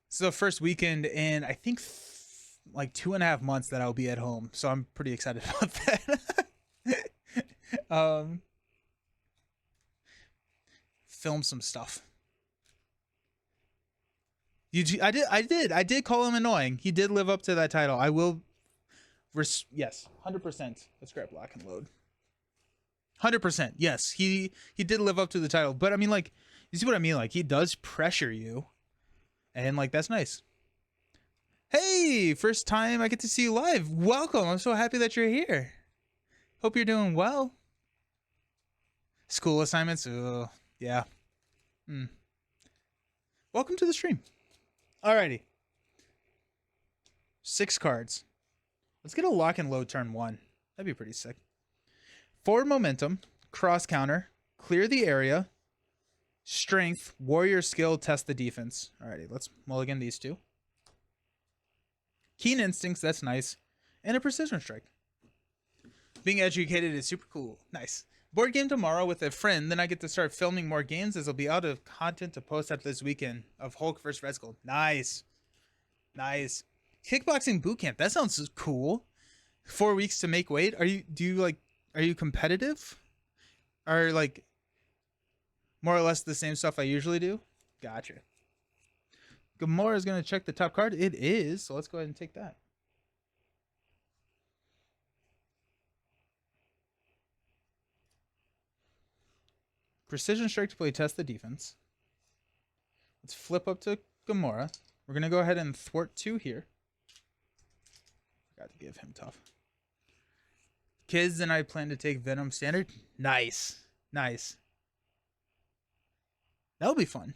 This is the first weekend in, I think, like 2.5 months that I'll be at home. So I'm pretty excited about that. Film some stuff. I did call him annoying. He did live up to that title. I will. Yes, 100%. Let's grab lock and load. 100%. Yes, he did live up to the title. But I mean, like, you see what I mean? Like, he does pressure you, and like that's nice. Hey, first time I get to see you live. Welcome. I'm so happy that you're here. Hope you're doing well. School assignments. Yeah. Welcome to the stream. Alrighty. 6 cards. Let's get a lock and load turn 1. That'd be pretty sick. 4 momentum, cross counter, clear the area, strength, warrior skill, test the defense. Alrighty, let's mulligan these 2. Keen Instincts, that's nice. And a Precision Strike. Being educated is super cool. Nice. Board game tomorrow with a friend, then I get to start filming more games as I'll be out of content to post after this weekend of Hulk vs. Red Skull. Nice. Nice. Kickboxing boot camp. That sounds cool. 4 weeks to make weight. Are you competitive? Are like more or less the same stuff I usually do? Gotcha. Gamora is going to check the top card. It is, so let's go ahead and take that. Precision Strike to play test the defense. Let's flip up to Gamora. We're going to go ahead and thwart 2 here. Got to give him tough. Kids and I plan to take Venom standard. Nice. Nice. That'll be fun.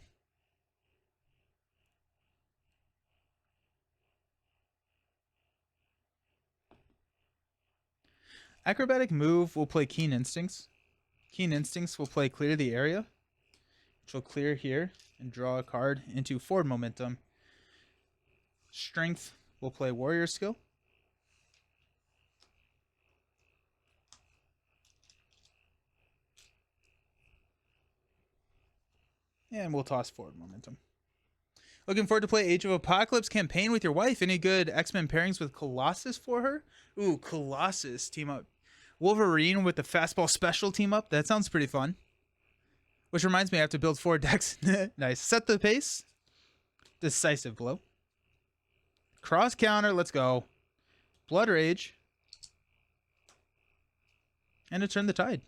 Acrobatic move will play Keen Instincts. Keen Instincts will play Clear the Area, which will clear here and draw a card into forward momentum. Strength will play Warrior Skill. And we'll toss forward momentum. Looking forward to play Age of Apocalypse campaign with your wife. Any good X-Men pairings with Colossus for her? Ooh, Colossus team up. Wolverine with the fastball special team up. That sounds pretty fun. Which reminds me, I have to build 4 decks. Nice. Set the pace. Decisive blow. Cross counter. Let's go. Blood Rage. And to turn the tide.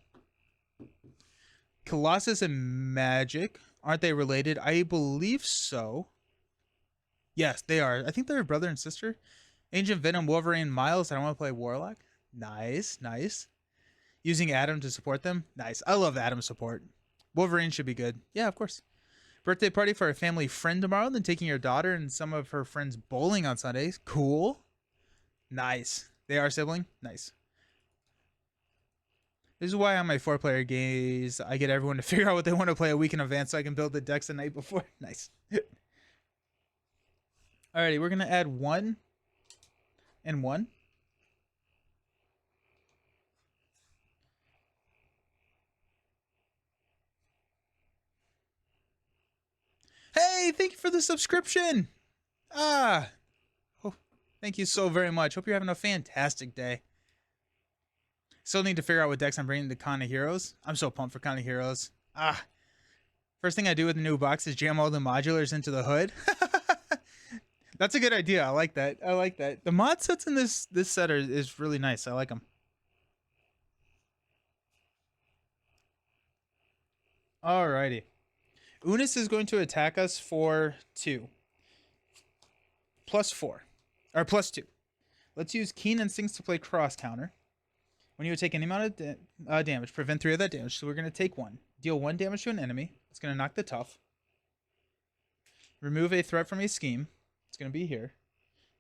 Colossus and Magic. Aren't they related? I believe so. Yes, they are. I think they're brother and sister. Ancient Venom, Wolverine, Miles. I don't want to play Warlock. Nice, nice. Using Adam to support them. Nice. I love Adam support. Wolverine should be good. Yeah, of course. Birthday party for a family friend tomorrow. Then taking your daughter and some of her friends bowling on Sundays. Cool. Nice. They are sibling. Nice. This is why on my 4-player games, I get everyone to figure out what they want to play a week in advance so I can build the decks the night before. Nice. Alrighty, we're going to add 1 and 1. Hey, thank you for the subscription. Oh, thank you so very much. Hope you're having a fantastic day. Still need to figure out what decks I'm bringing to Con of Heroes. I'm so pumped for Con of Heroes. First thing I do with the new box is jam all the modulars into the hood. That's a good idea. I like that. I like that. The mod sets in this set is really nice. I like them. Alrighty. Unis is going to attack us for 2. +4. Or +2. Let's use Keen Instincts to play cross counter. When you take any amount of damage, prevent 3 of that damage. So we're going to take 1. Deal 1 damage to an enemy. It's going to knock the tough. Remove a threat from a scheme. It's going to be here.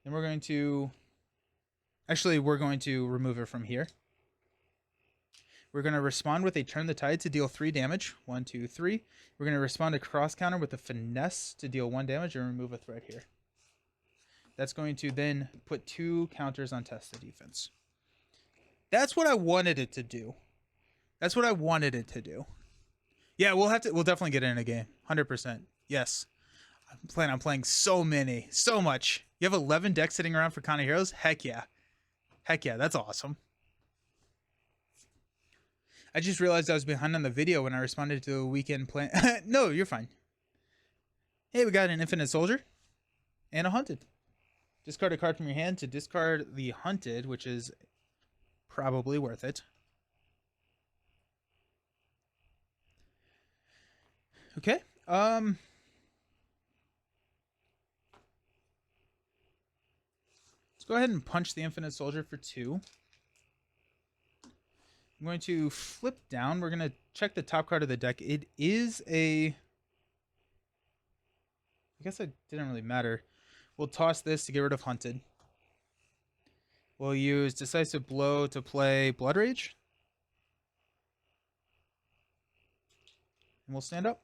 Then we're going to... Actually, we're going to remove it from here. We're going to respond with a Turn the Tide to deal 3 damage. 1, 2, 3. We're going to respond to cross counter with a Finesse to deal 1 damage and remove a threat here. That's going to then put 2 counters on test the defense. That's what I wanted it to do. That's what I wanted it to do. Yeah, we'll definitely get it in a game. 100%. Yes. I'm planning on playing so much. You have 11 decks sitting around for Con of Heroes? Heck yeah. Heck yeah, that's awesome. I just realized I was behind on the video when I responded to a weekend plan. No, you're fine. Hey, we got an Infinite Soldier and a Hunted. Discard a card from your hand to discard the Hunted, which is probably worth it. Okay. Let's go ahead and punch the Infinite Soldier for 2. I'm going to flip down. We're going to check the top card of the deck. It is a... I guess it didn't really matter. We'll toss this to get rid of Hunted. We'll use Decisive Blow to play Blood Rage. And we'll stand up.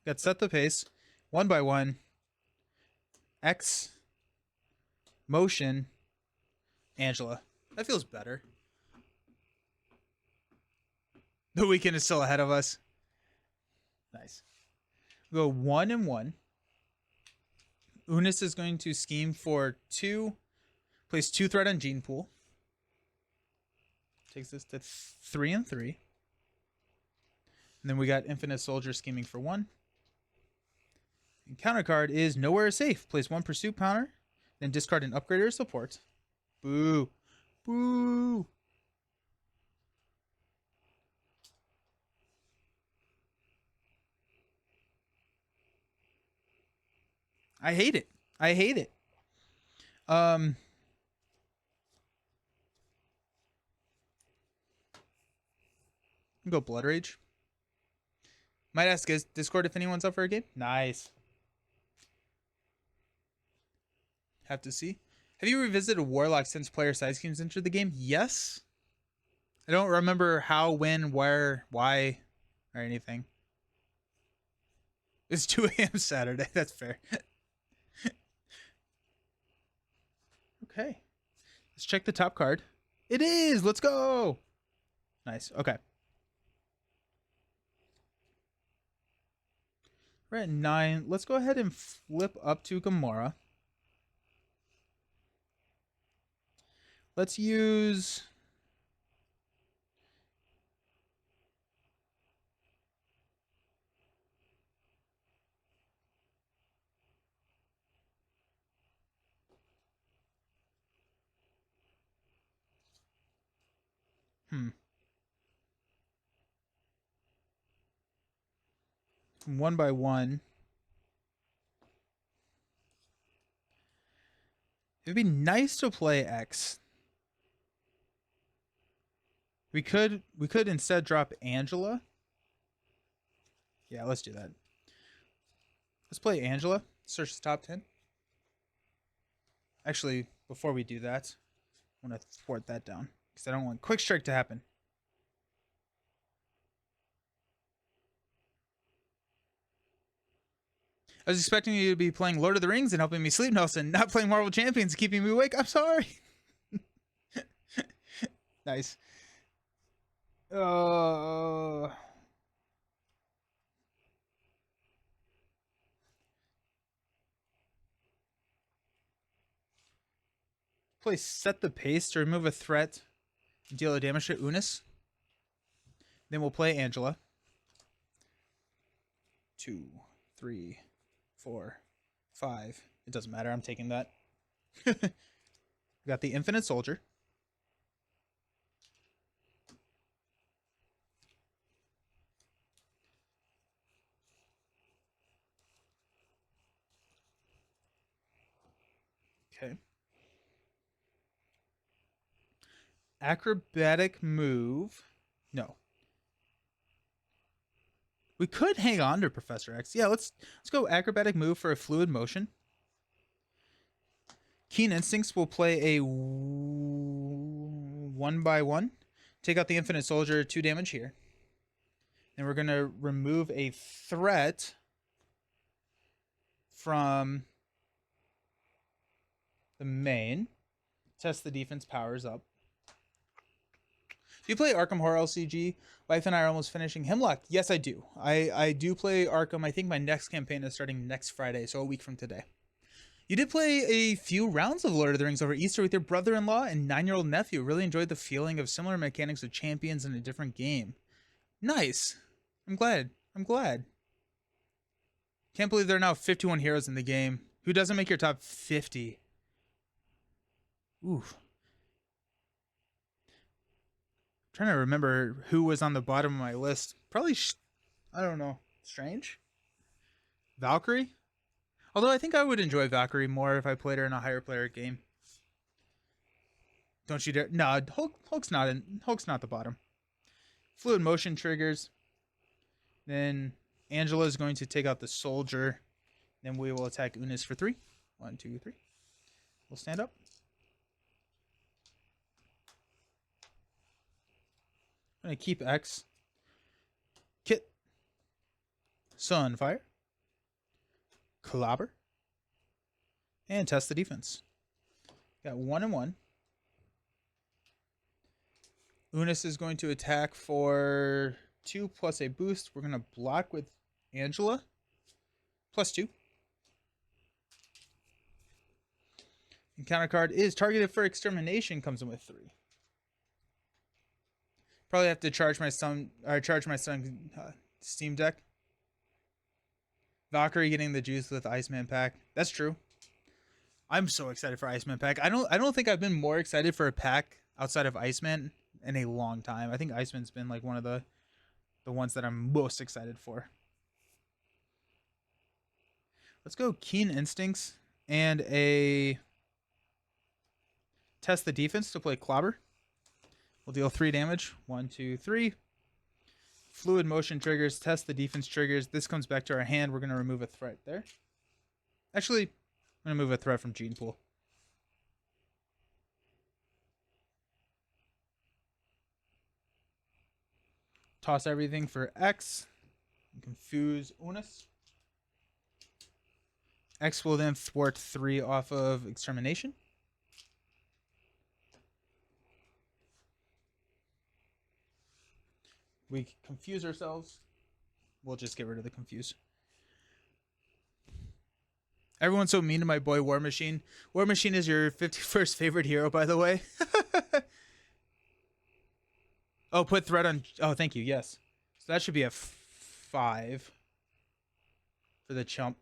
Got set the pace. 1 by 1. X, motion, Angela. That feels better. The weekend is still ahead of us. Nice. We'll go 1 and 1. Unis is going to scheme for 2. Place 2 threat on Gene Pool. Takes this to 3 and 3. And then we got Infinite Soldier scheming for 1. And counter card is Nowhere is Safe. Place 1 Pursuit counter. Then discard an upgrader or support. Boo. Boo. I hate it. I hate it. Go Blood Rage. Might ask Discord if anyone's up for a game. Nice. Have to see. Have you revisited Warlock since player side schemes entered the game? Yes. I don't remember how, when, where, why, or anything. It's 2 a.m. Saturday. That's fair. Okay. Let's check the top card. It is. Let's go. Nice. Okay. We're at 9. Let's go ahead and flip up to Gamora. Let's use... One by one. It'd be nice to play X. We could instead drop Angela. Yeah, let's do that. Let's play Angela. Search the top 10. Actually, before we do that, I want to thwart that down because I don't want Quick Strike to happen. I was expecting you to be playing Lord of the Rings and helping me sleep, Nelson, not playing Marvel Champions, keeping me awake. I'm sorry. Nice. Play Set the Pace to remove a threat and deal a damage to Unis. Then we'll play Angela. 2, 3, 4, 5. It doesn't matter. I'm taking that. Got the Infinite Soldier. Okay. Acrobatic move. No. We could hang on to Professor X. Yeah, let's go acrobatic move for a fluid motion. Keen Instincts will play a 1 by 1. Take out the Infinite Soldier, 2 damage here. And we're going to remove a threat from the main. Test the defense powers up. Do you play Arkham Horror LCG? Wife and I are almost finishing Hemlock. Yes, I do. I do play Arkham. I think my next campaign is starting next Friday, so a week from today. You did play a few rounds of Lord of the Rings over Easter with your brother-in-law and 9-year-old nephew. Really enjoyed the feeling of similar mechanics of champions in a different game. Nice. I'm glad. I'm glad. Can't believe there are now 51 heroes in the game. Who doesn't make your top 50? Oof. Trying to remember who was on the bottom of my list. Probably, I don't know. Strange? Valkyrie? Although I think I would enjoy Valkyrie more if I played her in a higher player game. Don't you dare. No, Hulk's not the bottom. Fluid motion triggers. Then Angela is going to take out the soldier. Then we will attack Unis for 3. 1, 2, 3. We'll stand up. I'm going to keep X. Kit. Sunfire. Clobber. And test the defense. Got 1 and 1. Unis is going to attack for 2 plus a boost. We're going to block with Angela. +2. Encounter card is targeted for extermination. Comes in with 3. Probably have to charge my son Steam Deck. Valkyrie getting the juice with Iceman pack. That's true. I'm so excited for Iceman pack. I don't think I've been more excited for a pack outside of Iceman in a long time. I think Iceman's been like one of the ones that I'm most excited for. Let's go Keen Instincts and a test the defense to play Clobber. We'll deal 3 damage. 1, 2, 3. Fluid motion triggers. Test the defense triggers. This comes back to our hand. We're going to remove a threat there. Actually, I'm going to move a threat from Gene Pool. Toss everything for X. Confuse Unis. X will then thwart 3 off of extermination. We confuse ourselves. We'll just get rid of the confuse. Everyone's so mean to my boy War Machine. War Machine is your 51st favorite hero, by the way. Oh, put threat on. Oh, thank you. Yes. So that should be a 5 for the chump.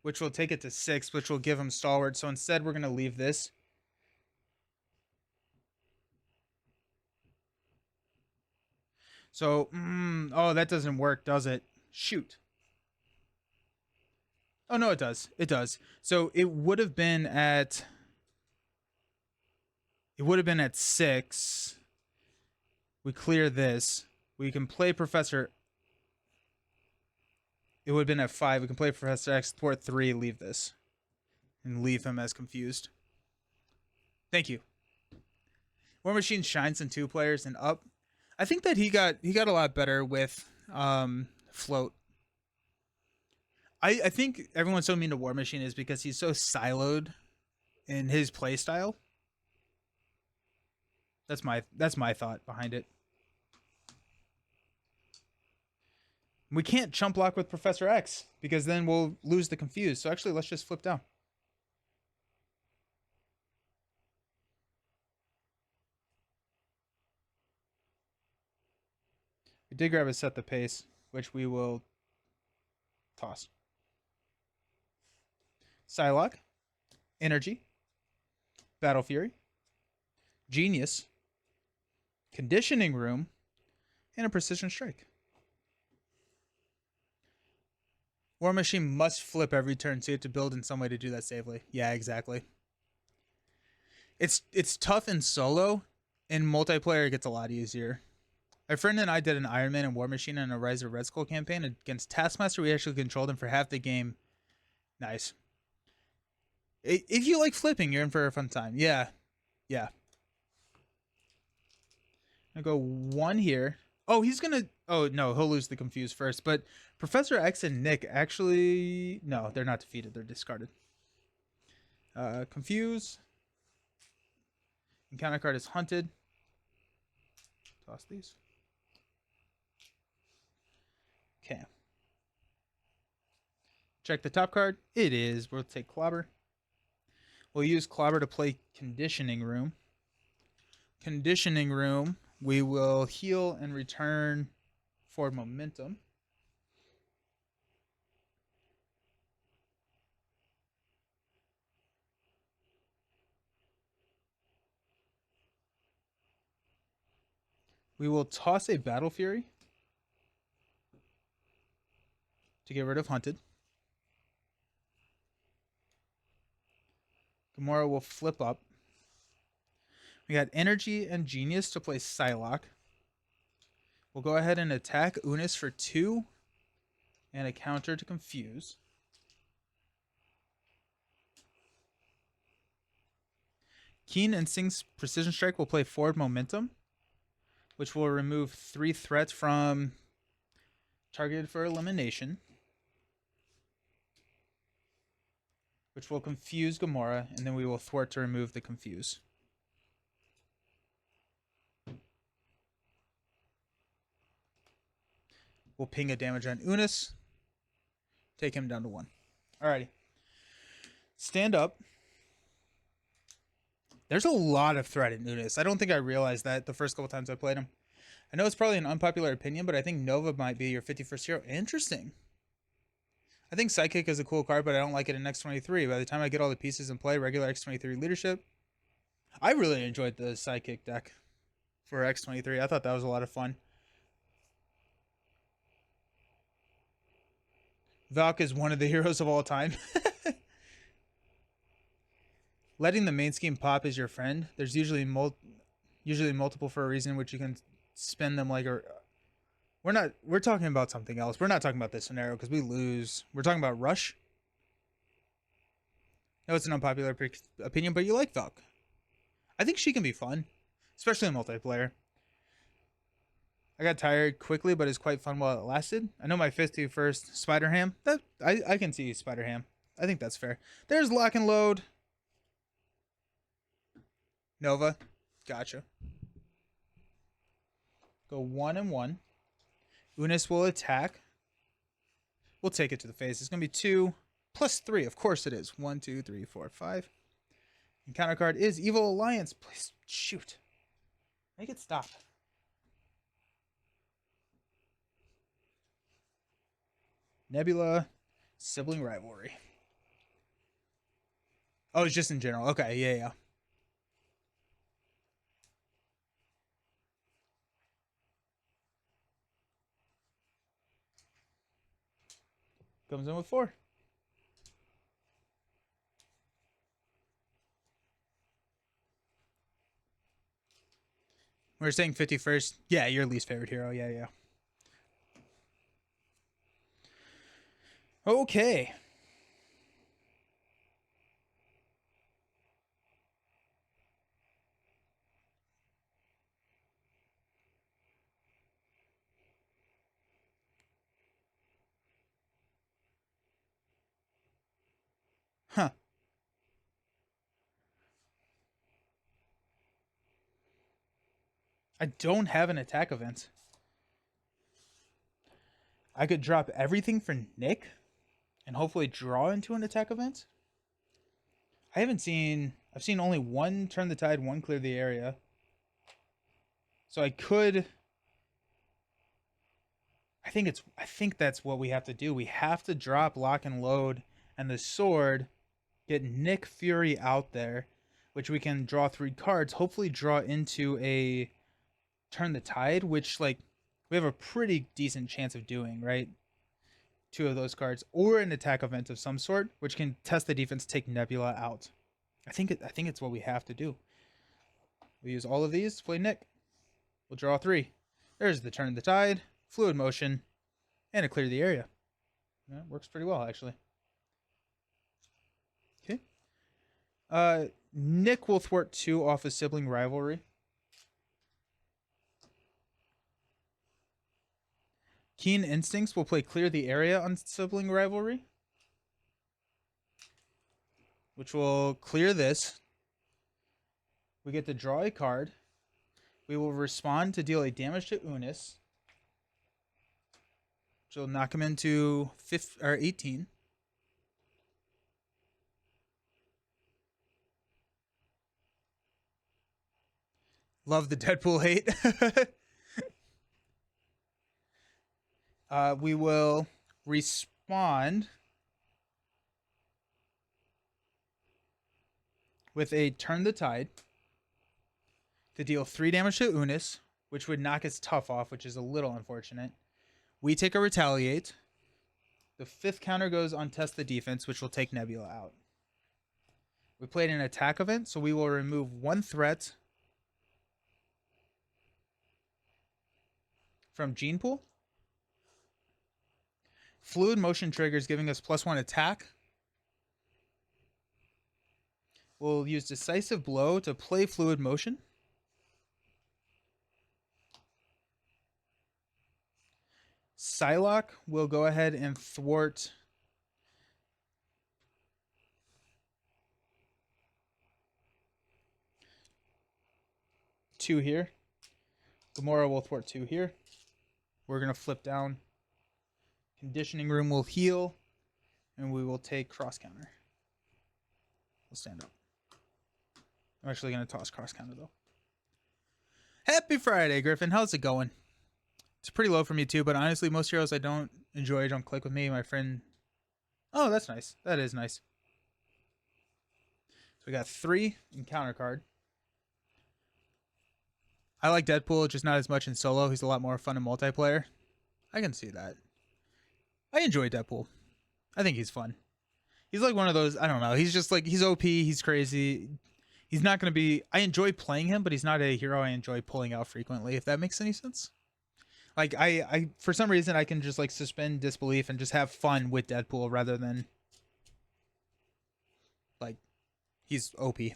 Which will take it to 6, which will give him stalwart. So instead, we're going to leave this. So, oh, that doesn't work, does it? Shoot. Oh, no, it does. It does. So it would have been at... It would have been at 6. We clear this. We can play Professor... It would have been at 5. We can play Professor X, thwart 3, leave this. And leave him as confused. Thank you. War Machine shines in 2 players and up. I think that he got a lot better with float. I think everyone's so mean to War Machine is because he's so siloed in his play style. That's my thought behind it. We can't chump block with Professor X because then we'll lose the confuse. So actually, let's just flip down. We did grab a set the pace, which we will toss. Psylocke, Energy, Battle Fury, Genius, Conditioning Room, and a Precision Strike. War Machine must flip every turn, so you have to build in some way to do that safely. Yeah, exactly. It's tough in solo. In multiplayer, it gets a lot easier. My friend and I did an Iron Man and War Machine and a Rise of Red Skull campaign against Taskmaster. We actually controlled him for half the game. Nice. If you like flipping, you're in for a fun time. Yeah. Yeah. I'm going to go 1 here. Oh, he's going to... Oh, no, he'll lose the confuse first. But Professor X and Nick actually... No, they're not defeated. They're discarded. Confuse. Encounter card is Hunted. Toss these. Okay. Check the top card. It is. We'll take Clobber. We'll use Clobber to play Conditioning Room. Conditioning Room. We will heal and return for momentum. We will toss a Battle Fury to get rid of Hunted. Gamora will flip up. We got Energy and Genius to play Psylocke. We'll go ahead and attack Unis for 2 and a counter to confuse. Keen Instinct's Precision Strike will play Forward Momentum, which will remove 3 threats from targeted for elimination, which will confuse Gamora, and then we will thwart to remove the confuse. We'll ping a damage on Unis. Take him down to 1. Alrighty. Stand up. There's a lot of threat in Unis. I don't think I realized that the first couple times I played him. I know it's probably an unpopular opinion, but I think Nova might be your 51st hero. Interesting. I think Psychic is a cool card, but I don't like it in X23. By the time I get all the pieces in play, regular X23 leadership. I really enjoyed the Psychic deck for X23. I thought that was a lot of fun. Valk is one of the heroes of all time. Letting the main scheme pop is your friend. There's usually multiple for a reason, which you can spend them like a... We're talking about something else. We're not talking about this scenario because we lose. We're talking about Rush. No, it's an unpopular opinion, but you like Valk. I think she can be fun, especially in multiplayer. I got tired quickly, but it's quite fun while it lasted. I know my 51st Spider Ham. I can see Spider Ham. I think that's fair. There's Lock and Load. Nova. Gotcha. Go 1 and 1. Unis will attack. We'll take it to the face. It's going to be 2 plus 3. Of course it is. 1, 2, 3, 4, 5. And counter card is Evil Alliance. Please shoot. Make it stop. Nebula. Sibling Rivalry. Oh, it's just in general. Okay, yeah. Comes in with 4. We're saying 51st. Yeah, your least favorite hero. Yeah. Okay. Huh. I don't have an attack event. I could drop everything for Nick and hopefully draw into an attack event. I've seen only 1 turn the tide, 1 clear the area. So I think that's what we have to do. We have to drop Lock and Load and the sword, get Nick Fury out there, which we can draw 3 cards, hopefully draw into a turn the tide, which like we have a pretty decent chance of doing, right? 2 of those cards, or an attack event of some sort, which can test the defense, take Nebula out. I think it's what we have to do. We use all of these to play Nick. We'll draw 3. There's the turn the tide, fluid motion, and a clear the area. That works pretty well, actually. Okay. Nick will thwart 2 off of Sibling Rivalry. Keen Instincts will play Clear the Area on Sibling Rivalry, which will clear this. We get to draw a card. We will respond to deal a damage to Unis, which will knock him into 18. Love the Deadpool hate. We will respond with a Turn the Tide to deal 3 damage to Unis, which would knock his tough off, which is a little unfortunate. We take a Retaliate. The 5th counter goes on Test the Defense, which will take Nebula out. We played an attack event, so we will remove 1 threat from Gene Pool. Fluid motion triggers, giving us +1 attack. We'll use Decisive Blow to play Fluid Motion. Psylocke will go ahead and thwart two here. Gamora will thwart two here. We're going to flip down. Conditioning Room will heal. And we will take cross counter. We'll stand up. I'm actually going to toss cross counter though. Happy Friday, Griffin. How's it going? It's pretty low for me too, but honestly, most heroes I don't enjoy don't click with me. My friend... Oh, that's nice. That is nice. So we got 3 in counter card. I like Deadpool, just not as much in solo. He's a lot more fun in multiplayer. I can see that. I enjoy Deadpool. I think he's fun. He's like one of those, I don't know. He's just like, he's OP. He's crazy. He's not going to be, I enjoy playing him, but he's not a hero I enjoy pulling out frequently, if that makes any sense. Like, I for some reason, I can just like suspend disbelief and just have fun with Deadpool rather than like, he's OP. He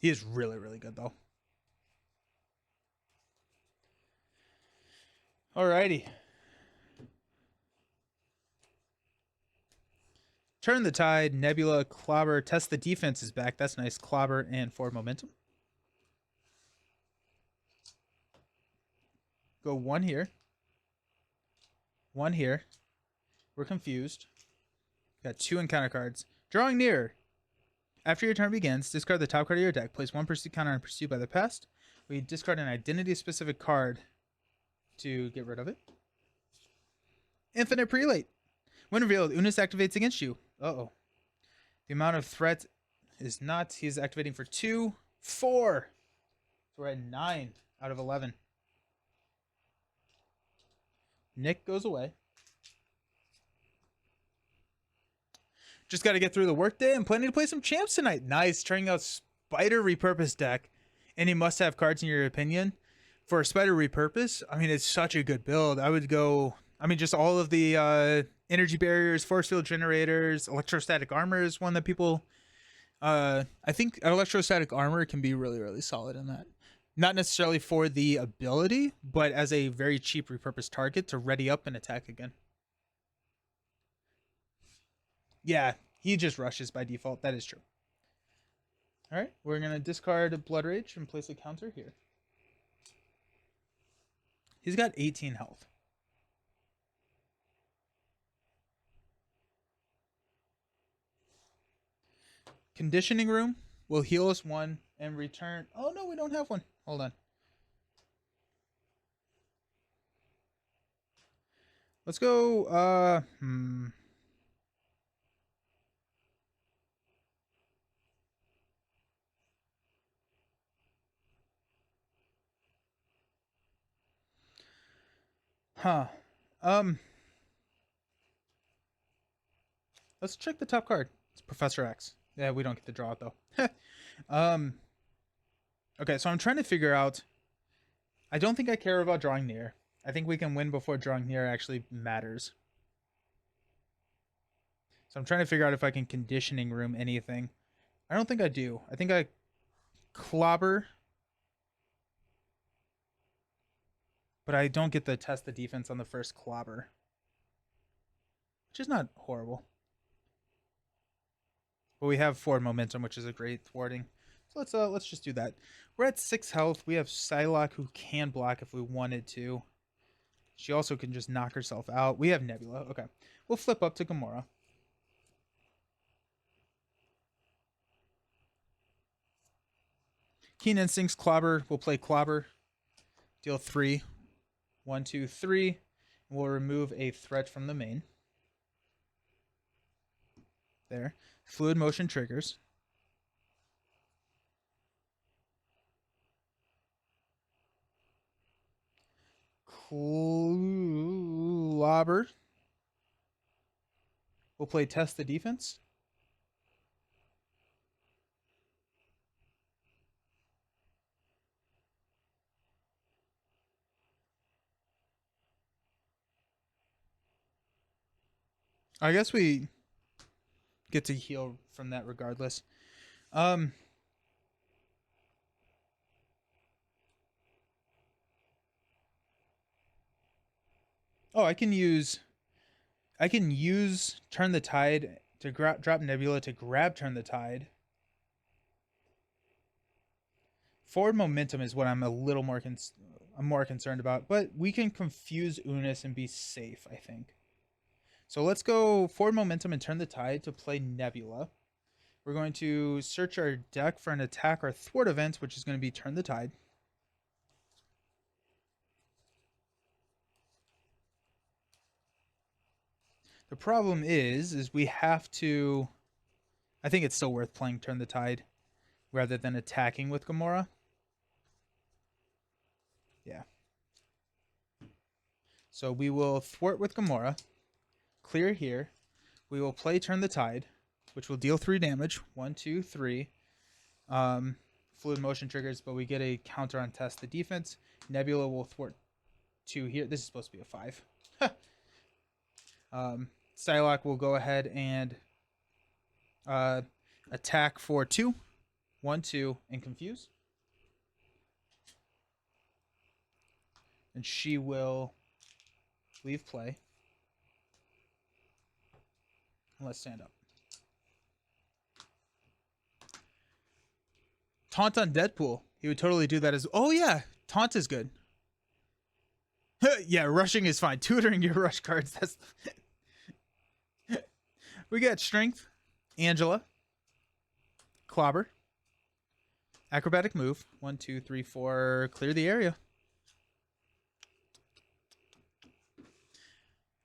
is really, really good though. Alrighty. Turn the tide, Nebula, Clobber, test the defense is back. That's nice. Clobber and forward momentum. Go 1 here. 1 here. We're confused. Got 2 encounter cards. Drawing near. After your turn begins, discard the top card of your deck. Place 1 pursuit counter on pursued by the past. We discard an identity-specific card to get rid of it. Infinite Prelate. When revealed, Unis activates against you. Uh-oh. The amount of threat is not. He's activating for 2, 4. So we're at 9 out of 11. Nick goes away. Just got to get through the workday. I'm planning to play some champs tonight. Nice. Trying out Spider Repurpose deck. Any must-have cards in your opinion? For a Spider Repurpose, I mean, it's such a good build. I would go... I mean, just all of the energy barriers, force field generators, electrostatic armor is one that people... I think electrostatic armor can be really, really solid in that. Not necessarily for the ability, but as a very cheap repurposed target to ready up and attack again. Yeah, he just rushes by default. That is true. All right, we're going to discard Blood Rage and place a counter here. He's got 18 health. Conditioning Room will heal us 1 and return... Oh, no, we don't have one. Hold on. Let's go... Huh. Let's check the top card. It's Professor X. Yeah, we don't get to draw it though. Okay, so I'm trying to figure out. I don't think I care about drawing near. I think we can win before drawing near actually matters. So I'm trying to figure out if I can Conditioning Room anything. I don't think I do. I think I Clobber. But I don't get to test the defense on the first Clobber. Which is not horrible. But we have 4 momentum, which is a great thwarting. So let's just do that. We're at 6 health. We have Psylocke who can block if we wanted to. She also can just knock herself out. We have Nebula. Okay. We'll flip up to Gamora. Keen Instincts, Clobber. We'll play Clobber. Deal 3. 1, 2, 3. We'll remove a threat from the main. There. Fluid motion triggers. Clobber. We'll play Test the Defense. I guess we get to heal from that regardless. Oh, I can use Turn the Tide to drop Nebula to grab Turn the Tide. Forward momentum is what I'm a little more concerned about, but we can confuse Unis and be safe, I think. So let's go forward momentum and Turn the Tide to play Nebula. We're going to search our deck for an attack or thwart event, which is going to be Turn the Tide. The problem is we have to... I think it's still worth playing Turn the Tide rather than attacking with Gamora. Yeah. So we will thwart with Gamora, clear here. We will play Turn the Tide, which will deal 3 damage. 1, 2, 3. Fluid motion triggers, but we get a counter on test the defense. Nebula will thwart 2 here. This is supposed to be a 5. Psylocke will go ahead and attack for 2. 1, 2, and confuse. And she will leave play. And let's stand up. Taunt on Deadpool. He would totally do that as... Oh, yeah. Taunt is good. Yeah, rushing is fine. Tutoring your rush cards. That's... We got Strength. Angela. Clobber. Acrobatic move. 1, 2, 3, 4. Clear the area.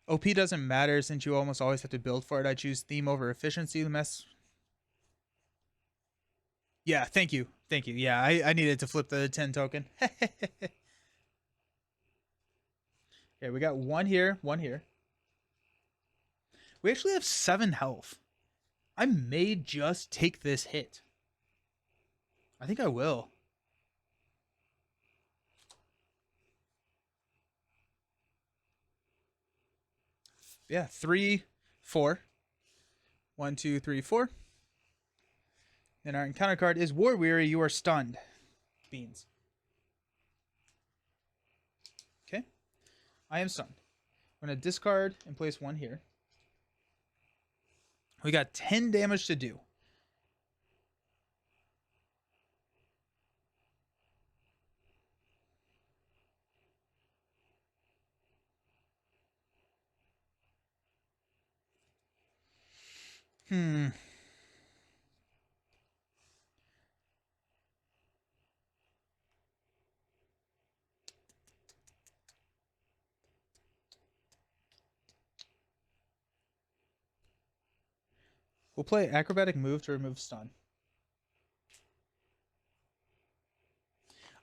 OP doesn't matter since you almost always have to build for it. I choose theme over efficiency. The mess... Yeah, thank you. Thank you. Yeah, I needed to flip the 10 token. Okay, we got 1 here, 1 here. We actually have 7 health. I may just take this hit. I think I will. Yeah, 3, 4. 1, 2, 3, 4. And our encounter card is War Weary. You are stunned. Beans. Okay. I am stunned. I'm going to discard and place 1 here. We got 10 damage to do. We'll play Acrobatic Move to remove stun.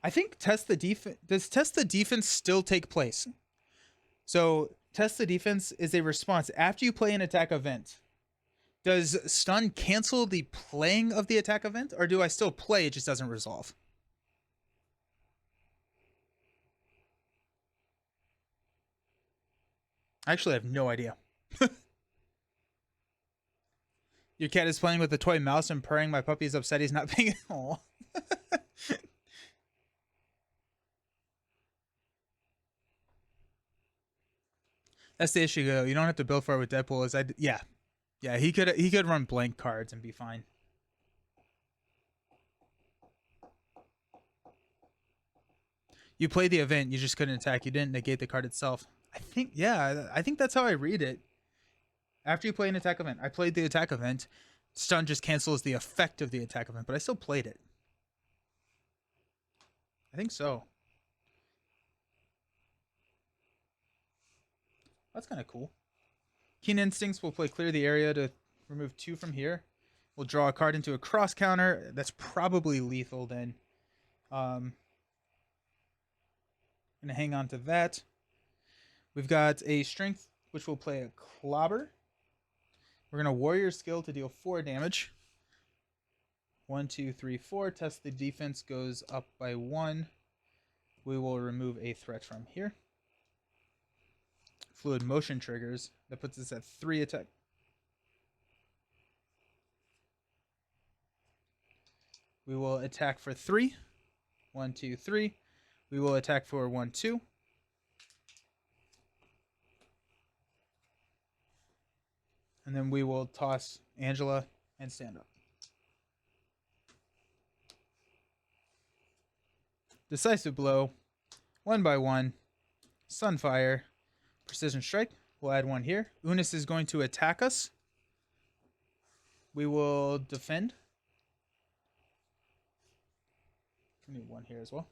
I think Test the Defense... Does Test the Defense still take place? So, Test the Defense is a response after you play an attack event. Does stun cancel the playing of the attack event? Or do I still play, it just doesn't resolve? I actually have no idea. Your cat is playing with a toy mouse and purring. My puppy is upset he's not paying... Aww. That's the issue, though. You don't have to build for it with Deadpool. Yeah, he could run blank cards and be fine. You played the event, you just couldn't attack. You didn't negate the card itself. I think that's how I read it. After you play an attack event, I played the attack event. Stun just cancels the effect of the attack event, but I still played it. I think so. That's kind of cool. Keen Instincts will play Clear the Area to remove 2 from here. We'll draw a card into a cross counter. That's probably lethal then. Gonna hang on to that. We've got a Strength, which will play a Clobber. We're gonna Warrior Skill to deal 4 damage. 1, 2, 3, 4. Test the defense goes up by 1. We will remove a threat from here. Fluid motion triggers. That puts us at 3 attack. We will attack for 3. 1, 2, 3. We will attack for 1, 2. And then we will toss Angela and stand up. Decisive Blow, 1 by 1, Sunfire, Precision Strike. We'll add 1 here. Unis is going to attack us. We will defend. I need 1 here as well.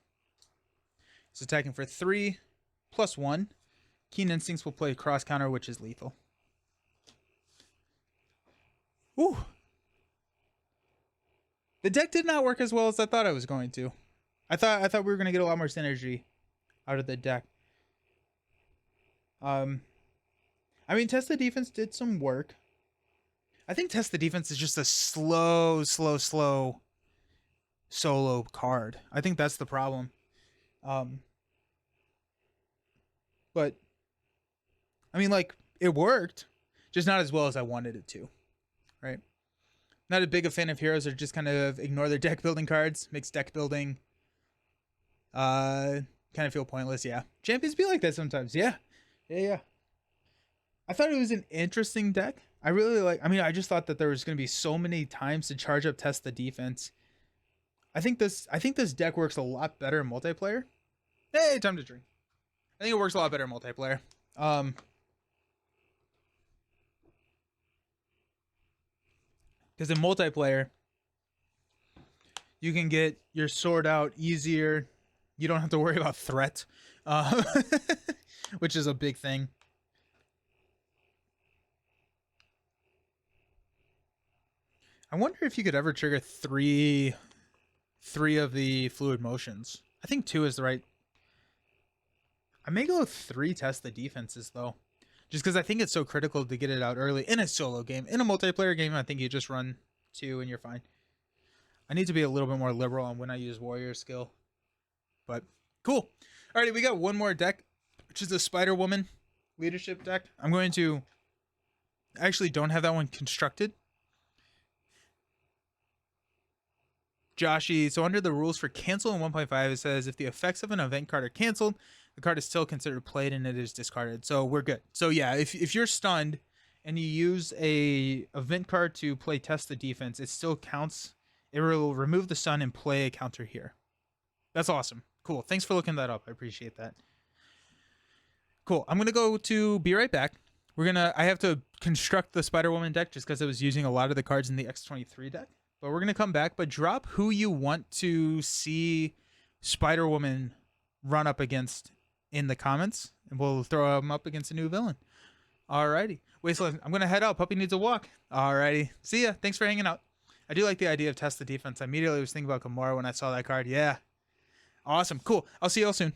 It's attacking for 3 plus 1. Keen Instincts will play cross counter, which is lethal. Ooh. The deck did not work as well as I thought I was going to. I thought we were going to get a lot more synergy out of the deck. I mean, Test the Defense did some work. I think Test the Defense is just a slow solo card. I think that's the problem. But I mean, like, it worked, just not as well as I wanted it to, right? Not a big a fan of heroes that just kind of ignore their deck building cards. Makes deck building kind of feel pointless. Yeah, champions be like that sometimes. Yeah. I thought it was an interesting deck. I just thought that there was going to be so many times to charge up Test the Defense. I think this deck works a lot better in multiplayer. Hey, time to drink. I think it works a lot better in multiplayer. Because in multiplayer, you can get your sword out easier. You don't have to worry about threat, which is a big thing. I wonder if you could ever trigger three of the fluid motions. I think 2 is the right. I may go 3 Test the Defenses though, just because I think it's so critical to get it out early in a solo game. In a multiplayer game, I think you just run 2 and you're fine. I need to be a little bit more liberal on when I use warrior skill, but cool. Alrighty, we got one more deck, which is the Spider-Woman leadership deck. I actually don't have that one constructed. Joshi, so under the rules for cancel in 1.5, it says if the effects of an event card are canceled, the card is still considered played and it is discarded. So we're good. So yeah, if you're stunned and you use a event card to play Test the Defense, it still counts. It will remove the stun and play a counter here. That's awesome. Cool. Thanks for looking that up. I appreciate that. Cool. I'm going to be right back. I have to construct the Spider-Woman deck just because I was using a lot of the cards in the X23 deck. But we're going to come back, but drop who you want to see Spider-Woman run up against in the comments, and we'll throw them up against a new villain. Alrighty. Wait, so I'm going to head out. Puppy needs a walk. Alrighty. See ya. Thanks for hanging out. I do like the idea of Test the Defense. I immediately was thinking about Gamora when I saw that card. Yeah. Awesome. Cool. I'll see you all soon.